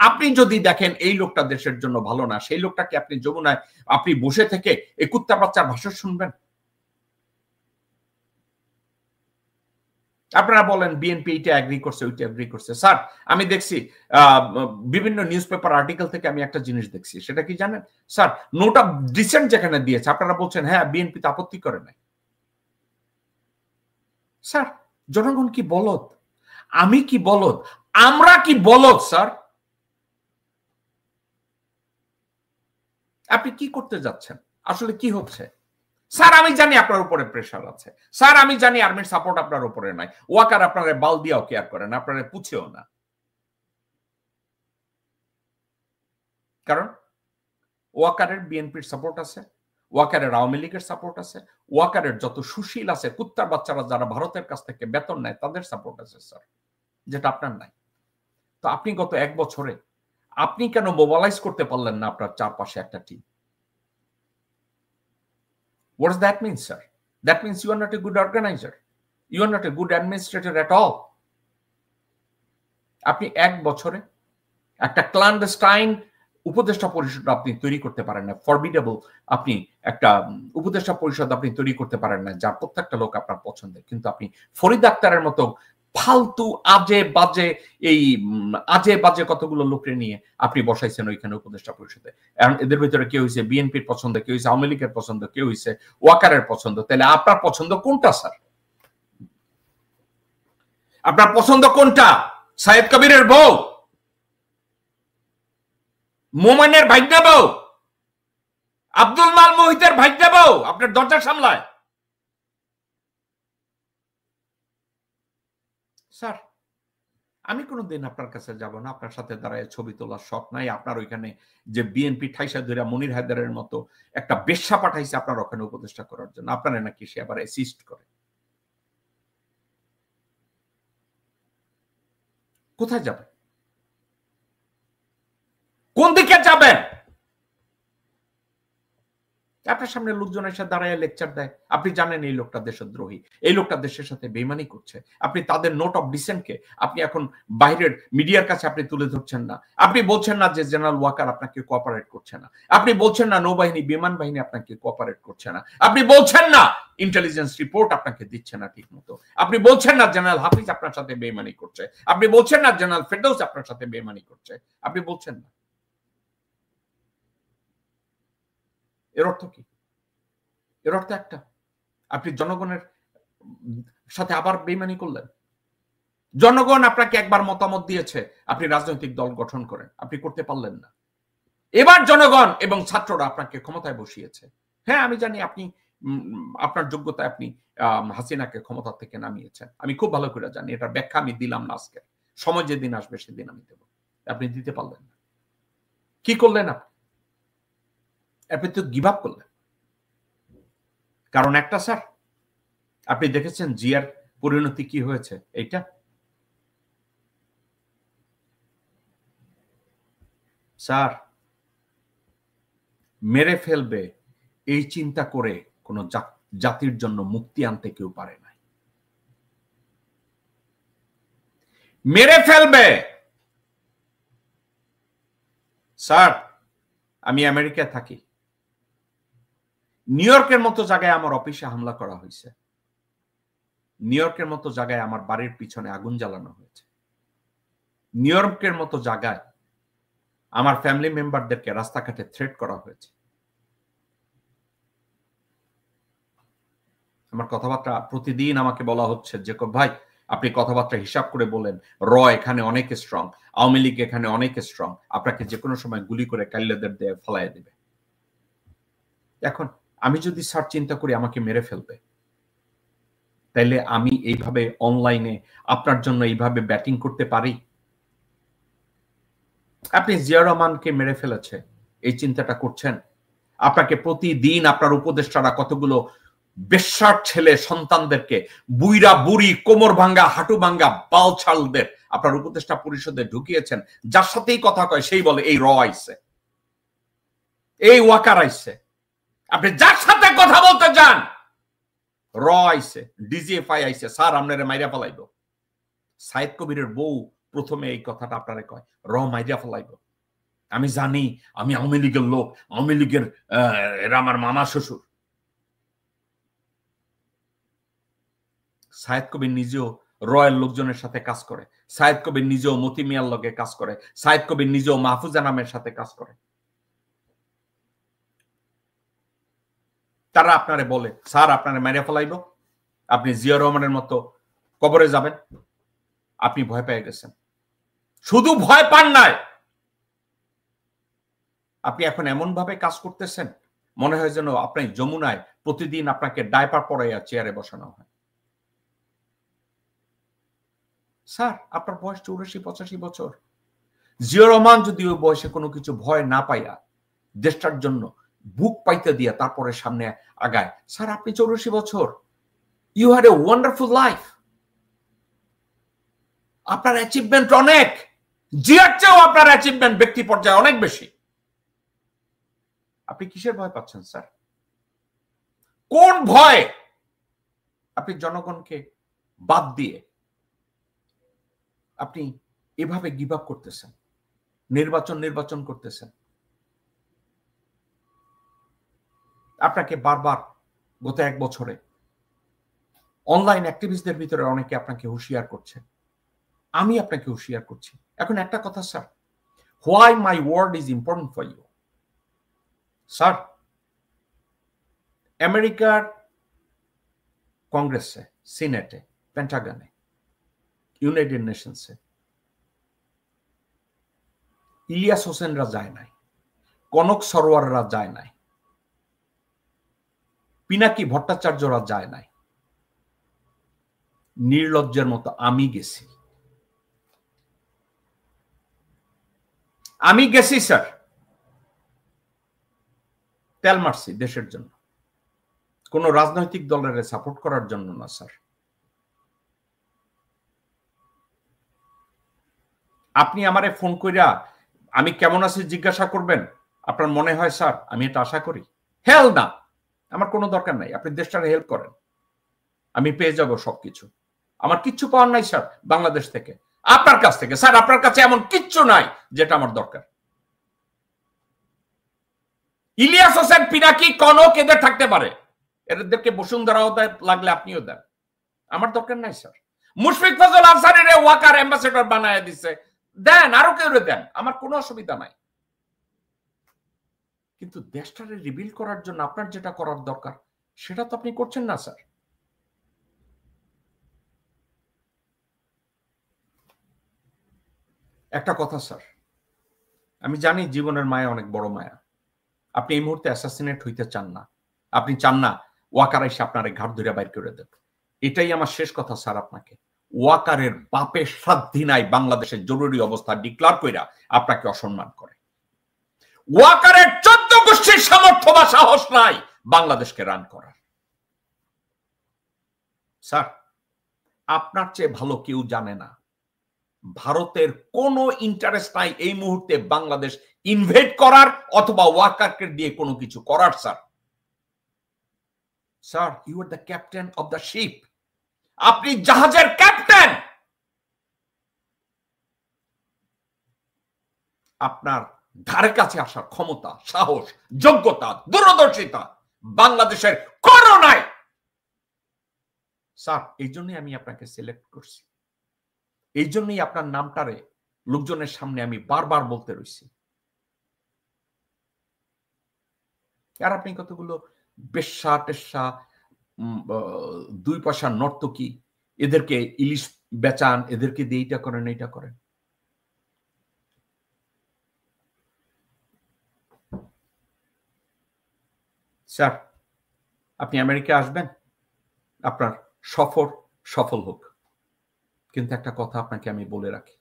আপনি যদি দেখেন এই লোকটা দেশের জন্য ভালো না, সেই লোকটাকে আপনি যমুনায় আপনি বসে থেকে এই কুত্তা বাচ্চার ভাষণ শুনবেন? আপনারা বলেন বিএনপি এটা এগ্রি করছে, ওইটা এগ্রি করছে। স্যার আমি দেখছি বিভিন্ন নিউজ পেপার আর্টিকেল থেকে আমি একটা জিনিস দেখছি, সেটা কি জানেন স্যার? নোট অফ ডিসেন্ট যেখানে দিয়েছে আপনারা বলছেন হ্যাঁ বিএনপি তো আপত্তি করে নাই। স্যার জনগণ কি বলদ? আমি কি বলদ? আমরা কি বলদ? স্যার আপনি কি করতে যাচ্ছেন? আসলে কি হচ্ছে? স্যার আমি জানি আপনার উপরে প্রেশার আছে, স্যার আমি জানি আর্মির সাপোর্ট আপনার উপরে নাই, ওয়াকার আপনার বাল দিয়াও কেয়ার করেন, আপনারা পুছেও না। কারণ ওয়াকারের বিএনপির সাপোর্ট আছে, ওয়াকারের আওয়ামী লীগের সাপোর্ট আছে, ওয়াকারের যত সুশীল আছে কুত্তার বাচ্চারা যারা ভারতের কাছ থেকে বেতন নেয় তাদের সাপোর্ট আছে স্যার, যেটা আপনার নাই। তো আপনি গত 1 বছরে আপনি কেন মোবিলাইজ করতে পারলেন না আপনার চারপাশে একটা team? What does that mean, sir? That means you are not a good organizer. You are not a good administrator at all. আপনি এক বছরে একটা ক্ল্যান্ডেস্টাইন উপদেষ্টা পরিষদ আপনি তৈরি করতে পারেন না, ফরবিডেবল আপনি একটা উপদেষ্টা পরিষদ আপনি তৈরি করতে পারেন না যার প্রত্যেকটা লোক আপনার পছন্দের, কিন্তু আপনি ফরিদ আক্তারের মতো ফালতু আজে বাজে কতগুলো লোকরে নিয়ে আপনি বসাইছেন ওইখানে উপদেষ্টা পরিষদে। এদের ভিতরে কেউ হয়েছে বিএনপির পছন্দ, কেউ হয়েছে আওয়ামী লীগের পছন্দ, কেউ হয়েছে ওয়াকারের পছন্দ। তাহলে আপনার পছন্দ কোনটা স্যার? আপনার পছন্দ কোনটা? সাইদ কবিরের বউ, মোমেনের ভাইগনা বউ, আব্দুল মাল মোহিতের ভাইগনা বউ আপনার দরজা সামলায়? স্যার আমি কোনোদিন আপনার কাছে যাব না, আপনার সাথে দাঁড়ায় ছবি তোলার শখ নাই। আপনার ওইখানে যে বিএনপি ঠাইসা ধরে মনির হায়দারের মতো একটা বেশ্যা পাঠাইছে আপনার ওখানে উপদেষ্টা করার জন্য, আপনারা নাকি সে আবার অ্যাসিস্ট করে। কোথায় যাবেন? কোন দিকে যাবেন? আপনার সামনে লোকজন এসে দাঁড়ায় লেকচার দেয়, আপনি জানেন এই লোকটা দেশদ্রোহী, এই লোকটা দেশের সাথে বেইমানি করছে। আপনি তাদের নোট অফ ডিসেন্টকে আপনি এখন বাইরের মিডিয়ার কাছে আপনি তুলে ধরছেন না। আপনি বলছেন না যে জেনারেল ওয়াকার আপনাকে কোঅপারেট করছে না, আপনি বলছেন না নৌবাহিনী বিমান বাহিনী আপনাকে কোঅপারেট করছে না, আপনি বলছেন না ইন্টেলিজেন্স রিপোর্ট আপনাকে দিচ্ছে না ঠিক মতো, আপনি বলছেন না জেনারেল হাফিজ আপনার সাথে বেইমানি করছে, আপনি বলছেন না জেনারেল ফেরদৌস আপনার সাথে বেইমানি করছে, আপনি বলছেন না। এর অর্থ কি? এর অর্থ একটা, আপনি জনগণের সাথে আবার বেইমানি করলেন। জনগণ আপনাকে একবার মতামত দিয়েছে আপনি রাজনৈতিক দল গঠন করেন, আপনি করতে পারলেন না। এবার জনগণ এবং ছাত্ররা আপনাকে ক্ষমতায় বসিয়েছে। হ্যাঁ আমি জানি আপনি আপনার যোগ্যতায় আপনি হাসিনাকে ক্ষমতা থেকে নামিয়েছেন, আমি খুব ভালো করে জানি, এটার ব্যাখ্যা আমি দিলাম না আজকে, সময় যেদিন আসবে সেদিন আমি দেব। আপনি দিতে পারলেন না। কি করলেন আপনি তো গিভ আপ করলেন। কারণ একটা স্যার, আপনি দেখেছেন জিয়ার পরিণতি কি হয়েছে। এইটা স্যার মেরে ফেলবে এই চিন্তা করে কোন জাতির জন্য মুক্তি আনতে কেউ পারে না। মেরে ফেলবে। স্যার আমি আমেরিকায় থাকি, নিউ ইয়র্কের মতো জায়গায় আমার অফিসে হামলা করা হয়েছে, নিউ ইয়র্কের মতো জায়গায় আমার বাড়ির পিছনে আগুন জ্বালানো হয়েছে, নিউ ইয়র্কের মতো জায়গায় আমার ফ্যামিলি মেম্বারদেরকে রাস্তাঘাটে থ্রেট করা হয়েছে। আমার কথাবার্তা প্রতিদিন আমাকে বলা হচ্ছে যে ভাই আপনি কথাবার্তা হিসাব করে বলেন, র এখানে অনেক স্ট্রং, আওয়ামী লীগ এখানে অনেক স্ট্রং, আপনাকে যে কোনো সময় গুলি করে কাইল্লাদের দিয়ে ফেলাই দেবে। এখন আমি যদি স্যার চিন্তা করি আমাকে মেরে ফেলবে, তাইলে আমি এইভাবে অনলাইনে আপনার জন্য এইভাবে ব্যাটিং করতে পারি? আপনি জিয়া রহমানকে মেরে ফেলেছে এই চিন্তাটা করছেন? আপনাকে প্রতিদিন আপনার উপদেষ্টারা কতগুলো বেশ্যার ছেলে সন্তানদেরকে, বুইরা বুড়ি কোমর ভাঙ্গা হাঁটু ভাঙ্গা বালছালদের আপনার উপদেষ্টা পরিষদে ঢুকিয়েছেন, যার সাথেই কথা কয় সেই বলে এই র আইছে, এই ওয়াকার আইছে। আপনি যার সাথে কথা বলতে যান র আইছে, ডিজিএফআই আইছে, স্যার আপনারে মাইরা ফেলাইব। সাইদ কবিরের বউ প্রথমে এই কথাটা আপনারে কয়, র মাইরা ফেলাইব। আমি জানি আমি আওয়ামী লীগের লোক, আওয়ামী লীগের এরা আমার মামা শ্বশুর। সাইদ কবির নিজেও রয়ের লোকজনের সাথে কাজ করে, সাইদ কবির নিজেও মতি মিয়ার লগে কাজ করে, সাইদ কবির নিজেও মাহফুজা নামের সাথে কাজ করে। তারা আপনারে বলে স্যার আপনারে মেরে ফেলাইব, আপনি জিয়া রহমানের মতো কবরে যাবেন। আপনি ভয় পেয়ে গেছেন। শুধু ভয় পান নাই, আপনি এখন এমন ভাবে কাজ করতেছেন মনে হয় যেন আপনি যমুনায় প্রতিদিন আপনাকে ডাইপার পরাইয়া চেয়ারে বসানো হয়। স্যার আপনার বয়স 84-85 বছর। জিয়া রহমান যদি ওই বয়সে কোনো কিছু ভয় না পাইয়া দেশটার জন্য বুক পাইতে দিয়া তারপরে সামনে আগায়, স্যার আপনি 84 বছর, you had a wonderful life, আপনার অ্যাচিভমেন্ট অনেক। জিয়ার চেয়েও আপনার অ্যাচিভমেন্ট ব্যক্তি পর্যায়ে অনেক বেশি। আপনি কিসের ভয় পাচ্ছেন স্যার? কোন ভয় আপনি জনগণকে বাদ দিয়ে আপনি এভাবে গিভ আপ করতেছেন, নির্বাচন করতেছেন? আপনাকে বারবার গত 1 বছরে অনলাইন অ্যাক্টিভিস্টদের ভিতরে অনেকে আপনাকে হুঁশিয়ার করছে, আমি আপনাকে হুঁশিয়ার করছি। এখন একটা কথা sir, why my word is important for you sir? আমেরিকার কংগ্রেসে, সিনেটে, পেন্টাগনে, ইউনাইটেড নেশনসে ইলিয়াস হোসেনরা যায় নাই, কনক সরোয়াররা যায় নাই, পিনাকি ভট্টাচার্যরা যায় নাই। নির্লজ্জের মতো আমি গেছি। আমি গেছি স্যার, তেল মারছি দেশের জন্য, কোন রাজনৈতিক দলের সাপোর্ট করার জন্য না স্যার। আপনি আমারে ফোন কইরা আমি কেমন আছি জিজ্ঞাসা করবেন, আপনার মনে হয় স্যার আমি এটা আশা করি? হেল না, আমার কোনো দরকার নাই। আপনি দেশটারে হেল্প করেন, আমি পেয়ে যাব সবকিছু। আমার কিচ্ছু পাওয়ার নাই স্যার বাংলাদেশ থেকে, আপনার কাছ থেকে। স্যার আপনার কাছে এমন কিচ্ছু নাই যেটা আমার দরকার। ইলিয়াস হোসেন, পিনাকি, কনক এদের থাকতে পারে, এদেরকে বসুন্ধরাও লাগলে আপনিও দেন, আমার দরকার নাই স্যার। মুশফিক ফজল আনসারীর ওয়াকার অ্যাম্বাসেডর বানায় দিছে, দেন, আরো কেউ দেন, আমার কোনো অসুবিধা নাই। কিন্তু দেশটারে রিবিল করার জন্য আপনার যেটা করার দরকার সেটা তো আপনি করছেন না স্যার। একটা কথা স্যার, আমি জানি জীবনের মায়া অনেক বড় মায়া। আপনি এই মুহূর্তে অ্যাসাসিনেট হইতে চান না, আপনি চান না ওয়াকার এসে আপনার ঘাট ধরে বাইর করে দেব। এটাই আমার শেষ কথা স্যার আপনাকে। ওয়াকারের বাপের সাধ্য নাই বাংলাদেশের জরুরি অবস্থা ডিক্লার কইরা আপনাকে অসম্মান করে। ওয়াকারের 14 গোষ্ঠীর সামর্থ্য বা সাহস নাই বাংলাদেশকে রান করার। স্যার আপনার চেয়ে ভালো কেউ জানে না ভারতের কোনো ইন্টারেস্ট নাই এই মুহূর্তে বাংলাদেশ ইনভেড করার অথবা ওয়াকারকে দিয়ে কোনো কিছু করার। Sir sir you are the captain of the ship, আপনি জাহাজের ক্যাপ্টেন। আপনার ধারে কাছে আসার ক্ষমতা, সাহস, যোগ্যতা, দূরদর্শিতা বাংলাদেশের কোনো নাই। স্যার এই জন্যই আমি আপনাকে সিলেক্ট করছি, এই জন্যই আপনার নামটারে লোকজনের সামনে আমি বারবার বলতে রয়েছি। আর আপনি কতগুলো বেশ্যা টেশ্যা 2 পয়সার নর্তকী, এদেরকে ইলিশ বেচান, এদেরকে দিয়ে এইটা করেন এইটা করেন। স্যার আপনি আমেরিকা আসবেন, আপনার সফর সফল হোক, কিন্তু একটা কথা আপনাকে আমি বলে রাখি,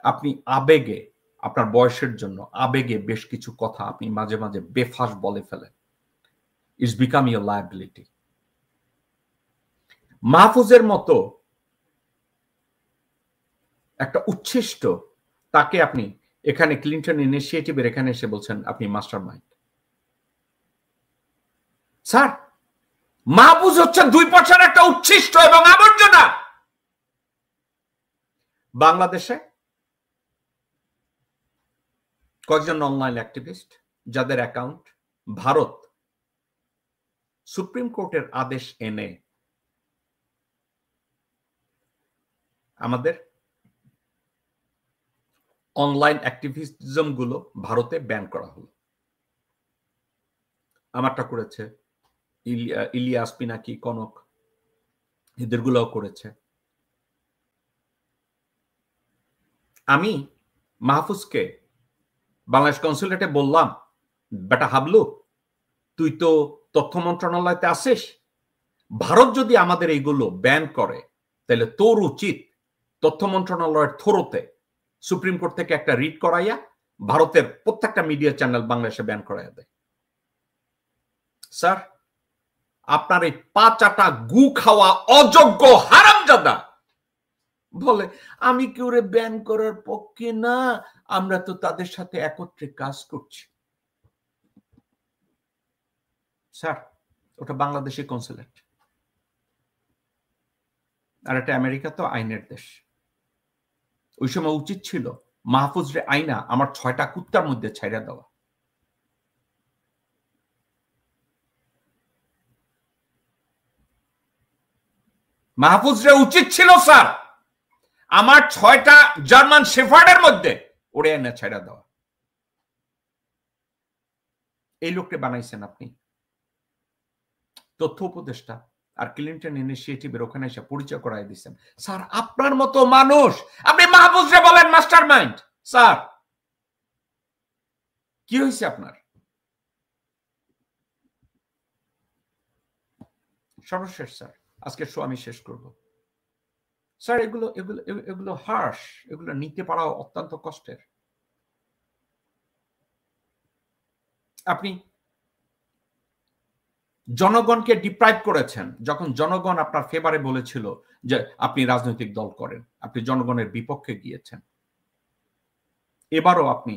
আপনি আবেগে, আপনার বয়সের জন্য আবেগে বেশ কিছু কথা আপনি মাঝে মাঝে বেফাস বলে ফেলেন। It's become your liability. মাহফুজের মতো একটা উচ্ছিষ্ট, তাকে আপনি এখানে ক্লিন্টন ইনিশিয়েটিভের এখানে এসে বলছেন আপনি মাস্টার মাইন্ড। স্যার মাহফুজ হচ্ছে 2 পয়সার একটা উচ্ছিষ্ট এবং আবর্জনা। বাংলাদেশে কয়েকজন অনলাইন অ্যাক্টিভিস্ট যাদের অ্যাকাউন্ট ভারত সুপ্রিম কোর্টের আদেশ এনে আমাদের অনলাইন অ্যাক্টিভিজম গুলো ভারতে ব্যান করা হলো। আমারটা করেছে ইলিয়াস, পিনাকি, কনক, এদের গুলোও করেছে। আমি মাহফুজকে বাংলাদেশ কনসুলেটে বললাম, বেটা হাবলু তুই তো তথ্য মন্ত্রণালয়তে আসিস, ভারত যদি আমাদের এইগুলো ব্যান করে তাহলে তোর উচিত তথ্য মন্ত্রণালয়ের থ্রুতে সুপ্রিম কোর্ট থেকে একটা রিট করাইয়া ভারতের প্রত্যেকটা মিডিয়া চ্যানেল বাংলাদেশে ব্যান করাইয়া দেয়। স্যার আপনার এই 5 আটা গু খাওয়া অযোগ্য হারামজাদা বলে আমি কি ওরে ব্যান করার পক্ষে না, আমরা তো তাদের সাথে একত্রে কাজ করছি। স্যার ওটা বাংলাদেশি কনসুলেট, আর এটা আমেরিকা তো আইনের দেশ। ওই সময় উচিত ছিল মাহফুজ রে আইনা আমার 6টা কুত্তার মধ্যে ছাইড়া দেওয়া। মাহফুজ রে উচিত ছিল স্যার আমার 6টা জার্মান শেফার্ডের মধ্যে ওরে এনে ছাইড়া দেওয়া। এই লোককে বানাইছেন আপনি তথ্য উপদেষ্টা, আর ক্লিনটন ইনিশিয়েটিভের ওখানে এসে পরিচয় করাই দিচ্ছেন। স্যার আপনার মতো মানুষ, আপনি মাহফুজরে বলেন মাস্টার মাইন্ড। স্যার কি হয়েছে আপনার? সর্বশেষ স্যার, আজকের শো আমি শেষ করব। স্যার এগুলো এগুলো এগুলো হার্শ, এগুলো নিতে পারা অত্যন্ত কষ্টের। আপনি জনগণকে ডিপ্রাইভ করেছেন। যখন জনগণ আপনার ফেভারে বলেছিল যে আপনি রাজনৈতিক দল করেন, আপনি জনগণের বিপক্ষে গিয়েছেন। এবারও আপনি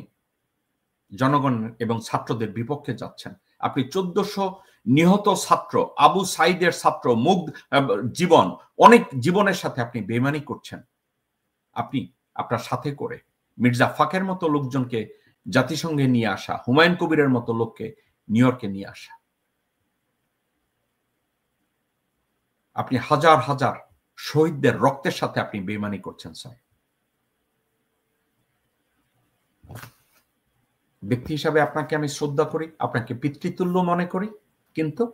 জনগণ এবং ছাত্রদের বিপক্ষে যাচ্ছেন। আপনি 1400 নিহত ছাত্র, আবু সাইদের ছাত্র, মুগ্ধ জীবন, অনেক জীবনের সাথে আপনি বেইমানি করছেন। আপনি আপনার সাথে করে মির্জা ফাকের মতো লোকজনকে জাতিসংঘে নিয়ে আসা, হুমায়ুন কবিরের মতো লোককে নিউ ইয়র্কে নিয়ে আসা। আপনি হাজার হাজার শহীদদের রক্তের সাথে আপনি বেইমানি করছেন স্যার। ব্যক্তি হিসাবে আপনাকে আমি শ্রদ্ধা করি, আপনাকে পিতৃতুল্য মনে করি, কিন্তু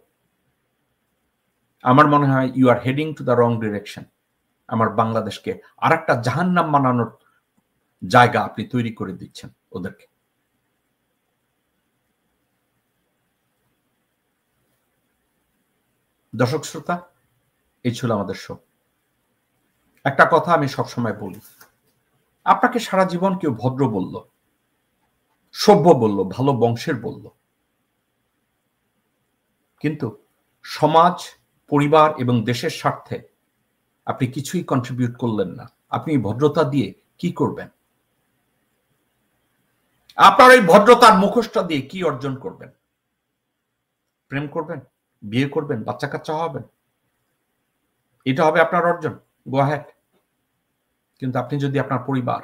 আমার মনে হয় you are heading to the wrong direction. আমার বাংলাদেশকে আর একটা জাহান্নাম বানানোর জায়গা আপনি তৈরি করে দিচ্ছেন ওদেরকে। দর্শক শ্রোতা, এই ছিল আমাদের শো। একটা কথা আমি সবসময় বলি, আপনাকে সারা জীবন কেউ ভদ্র বলল, সভ্য বলল, ভালো বংশের বলল, কিন্তু সমাজ, পরিবার এবং দেশের স্বার্থে আপনি কিছুই কন্ট্রিবিউট করলেন না। আপনি ভদ্রতা দিয়ে কি করবেন? আপনার এই ভদ্রতার মুখোশটা দিয়ে কি অর্জন করবেন? প্রেম করবেন, বিয়ে করবেন, বাচ্চা কাচ্চা হবেন, এটা হবে আপনার অর্জন? Go ahead. কিন্তু আপনি যদি আপনার পরিবার,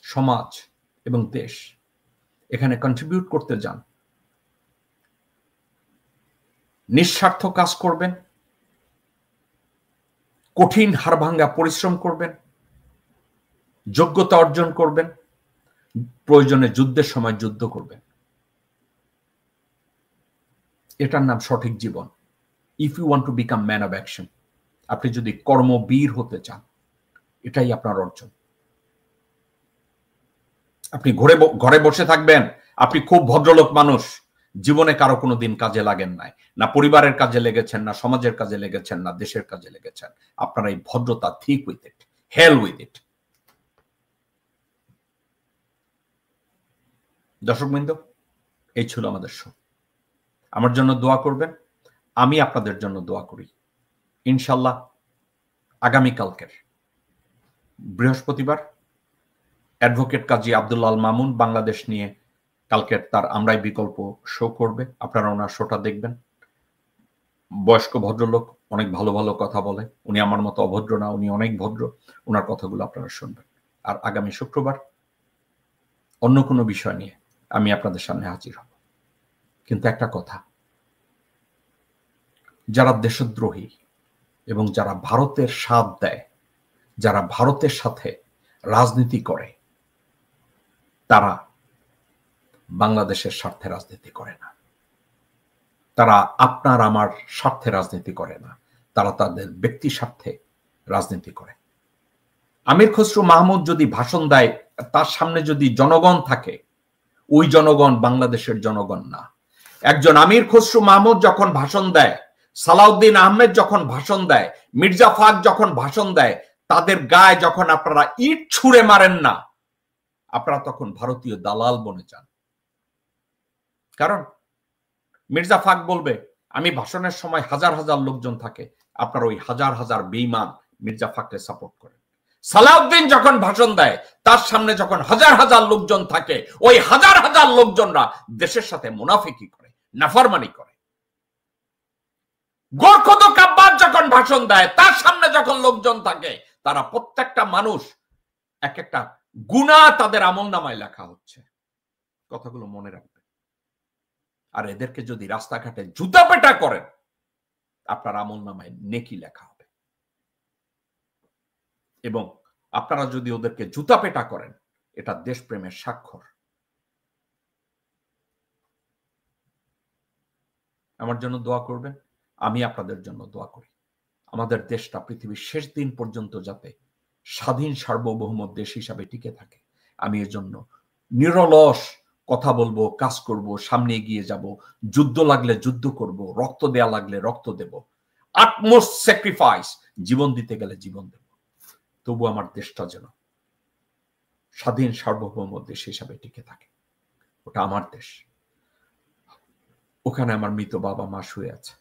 সমাজ এবং দেশ এখানে কন্ট্রিবিউট করতে যান, নিঃস্বার্থ কাজ করবেন, কঠিন হাড়ভাঙ্গা পরিশ্রম করবেন, যোগ্যতা অর্জন করবেন, প্রয়োজনে যুদ্ধের সময় যুদ্ধ করবেন, এটার নাম সঠিক জীবন। If you want to become man of action, আপনি যদি কর্মবীর হতে চান, এটাই আপনার অর্জন। আপনি ঘরে বসে থাকবেন, আপনি খুব ভদ্রলোক মানুষ, জীবনে কারো কোনো দিন কাজে লাগেন নাই, না পরিবারের কাজে লেগেছেন, না সমাজের কাজে লেগেছেন, না দেশের কাজে লেগেছেন। আপনার এই ভদ্রতা, ঠিক with it, hell with it. দর্শকবৃন্দ, এই ছিল আমাদের শো। আমার জন্য দোয়া করবেন, আমি আপনাদের জন্য দোয়া করি। ইনশাল্লাহ আগামীকালকের বৃহস্পতিবার অ্যাডভোকেট কাজী আব্দুল্লাহ আল মামুন বাংলাদেশ নিয়ে কালকের তার আমরাই বিকল্প শো করবে। আপনারা ওনার শোটা দেখবেন। বয়স্ক ভদ্রলোক, অনেক ভালো ভালো কথা বলে। উনি আমার মতো অভদ্র না, উনি অনেক ভদ্র। ওনার কথাগুলো আপনারা শুনবেন। আর আগামী শুক্রবার অন্য কোনো বিষয় নিয়ে আমি আপনাদের সামনে হাজির হব। কিন্তু একটা কথা, যারা দেশদ্রোহী এবং যারা ভারতের সাথ দেয়, যারা ভারতের সাথে রাজনীতি করে, তারা বাংলাদেশের স্বার্থে রাজনীতি করে না। তারা আপনার আমার স্বার্থে রাজনীতি করে না, তারা তাদের ব্যক্তি স্বার্থে রাজনীতি করে। আমির খসরু মাহমুদ যদি ভাষণ দেয়, তার সামনে যদি জনগণ থাকে, ওই জনগণ বাংলাদেশের জনগণ না। একজন আমির খসরু মাহমুদ যখন ভাষণ দেয়, সালাউদ্দিন আহমেদ যখন ভাষণ দেয়, মির্জা ফাক যখন ভাষণ দেয়, তাদের গায়ে যখন আপনারা ইট ছুঁড়ে মারেন না, আপনারা তখন ভারতীয় দালাল বনে যান। কারণ মির্জা ফাক বলবে, আমি ভাষণের সময় হাজার হাজার লোকজন থাকে, আপনার ওই হাজার হাজার বেঈমান মির্জা ফাককে সাপোর্ট করেন। সালাউদ্দিন যখন ভাষণ দেয় তার সামনে যখন হাজার হাজার লোকজন থাকে, ওই হাজার হাজার লোকজনরা দেশের সাথে মুনাফিকি করে, নাফরমানি করে। গোরখদক আব্বাস যখন ভাষণ দেয় তার সামনে যখন লোকজন থাকে, তারা প্রত্যেকটা মানুষ এক একটা গুনাহ তাদের আমলনামায় লেখা হচ্ছে। কথাগুলো মনে রাখবেন। আর এদেরকে যদি রাস্তাঘাটে জুতা পেটা করেন, আপনার আমলনামায় নেকি লেখা হবে। এবং আপনারা যদি ওদেরকে জুতা পেটা করেন, এটা দেশপ্রেমের স্বাক্ষর। আমার জন্য দোয়া করবেন, আমি আপনাদের জন্য দোয়া করি। আমাদের দেশটা পৃথিবীর শেষ দিন পর্যন্ত যাতে স্বাধীন সার্বভৌম দেশ হিসাবে টিকে থাকে, আমি এর জন্য নিরলস কথা বলবো, কাজ করব, সামনে এগিয়ে যাব। যুদ্ধ লাগলে যুদ্ধ করব, রক্ত দেয়া লাগলে রক্ত দেব, আটমোস্ট স্যাক্রিফাইস, জীবন দিতে গেলে জীবন দেব। তবু আমার দেশটা যেন স্বাধীন সার্বভৌম দেশ হিসাবে টিকে থাকে। ওটা আমার দেশ, ওখানে আমার মৃত বাবা মা শুয়ে আছে।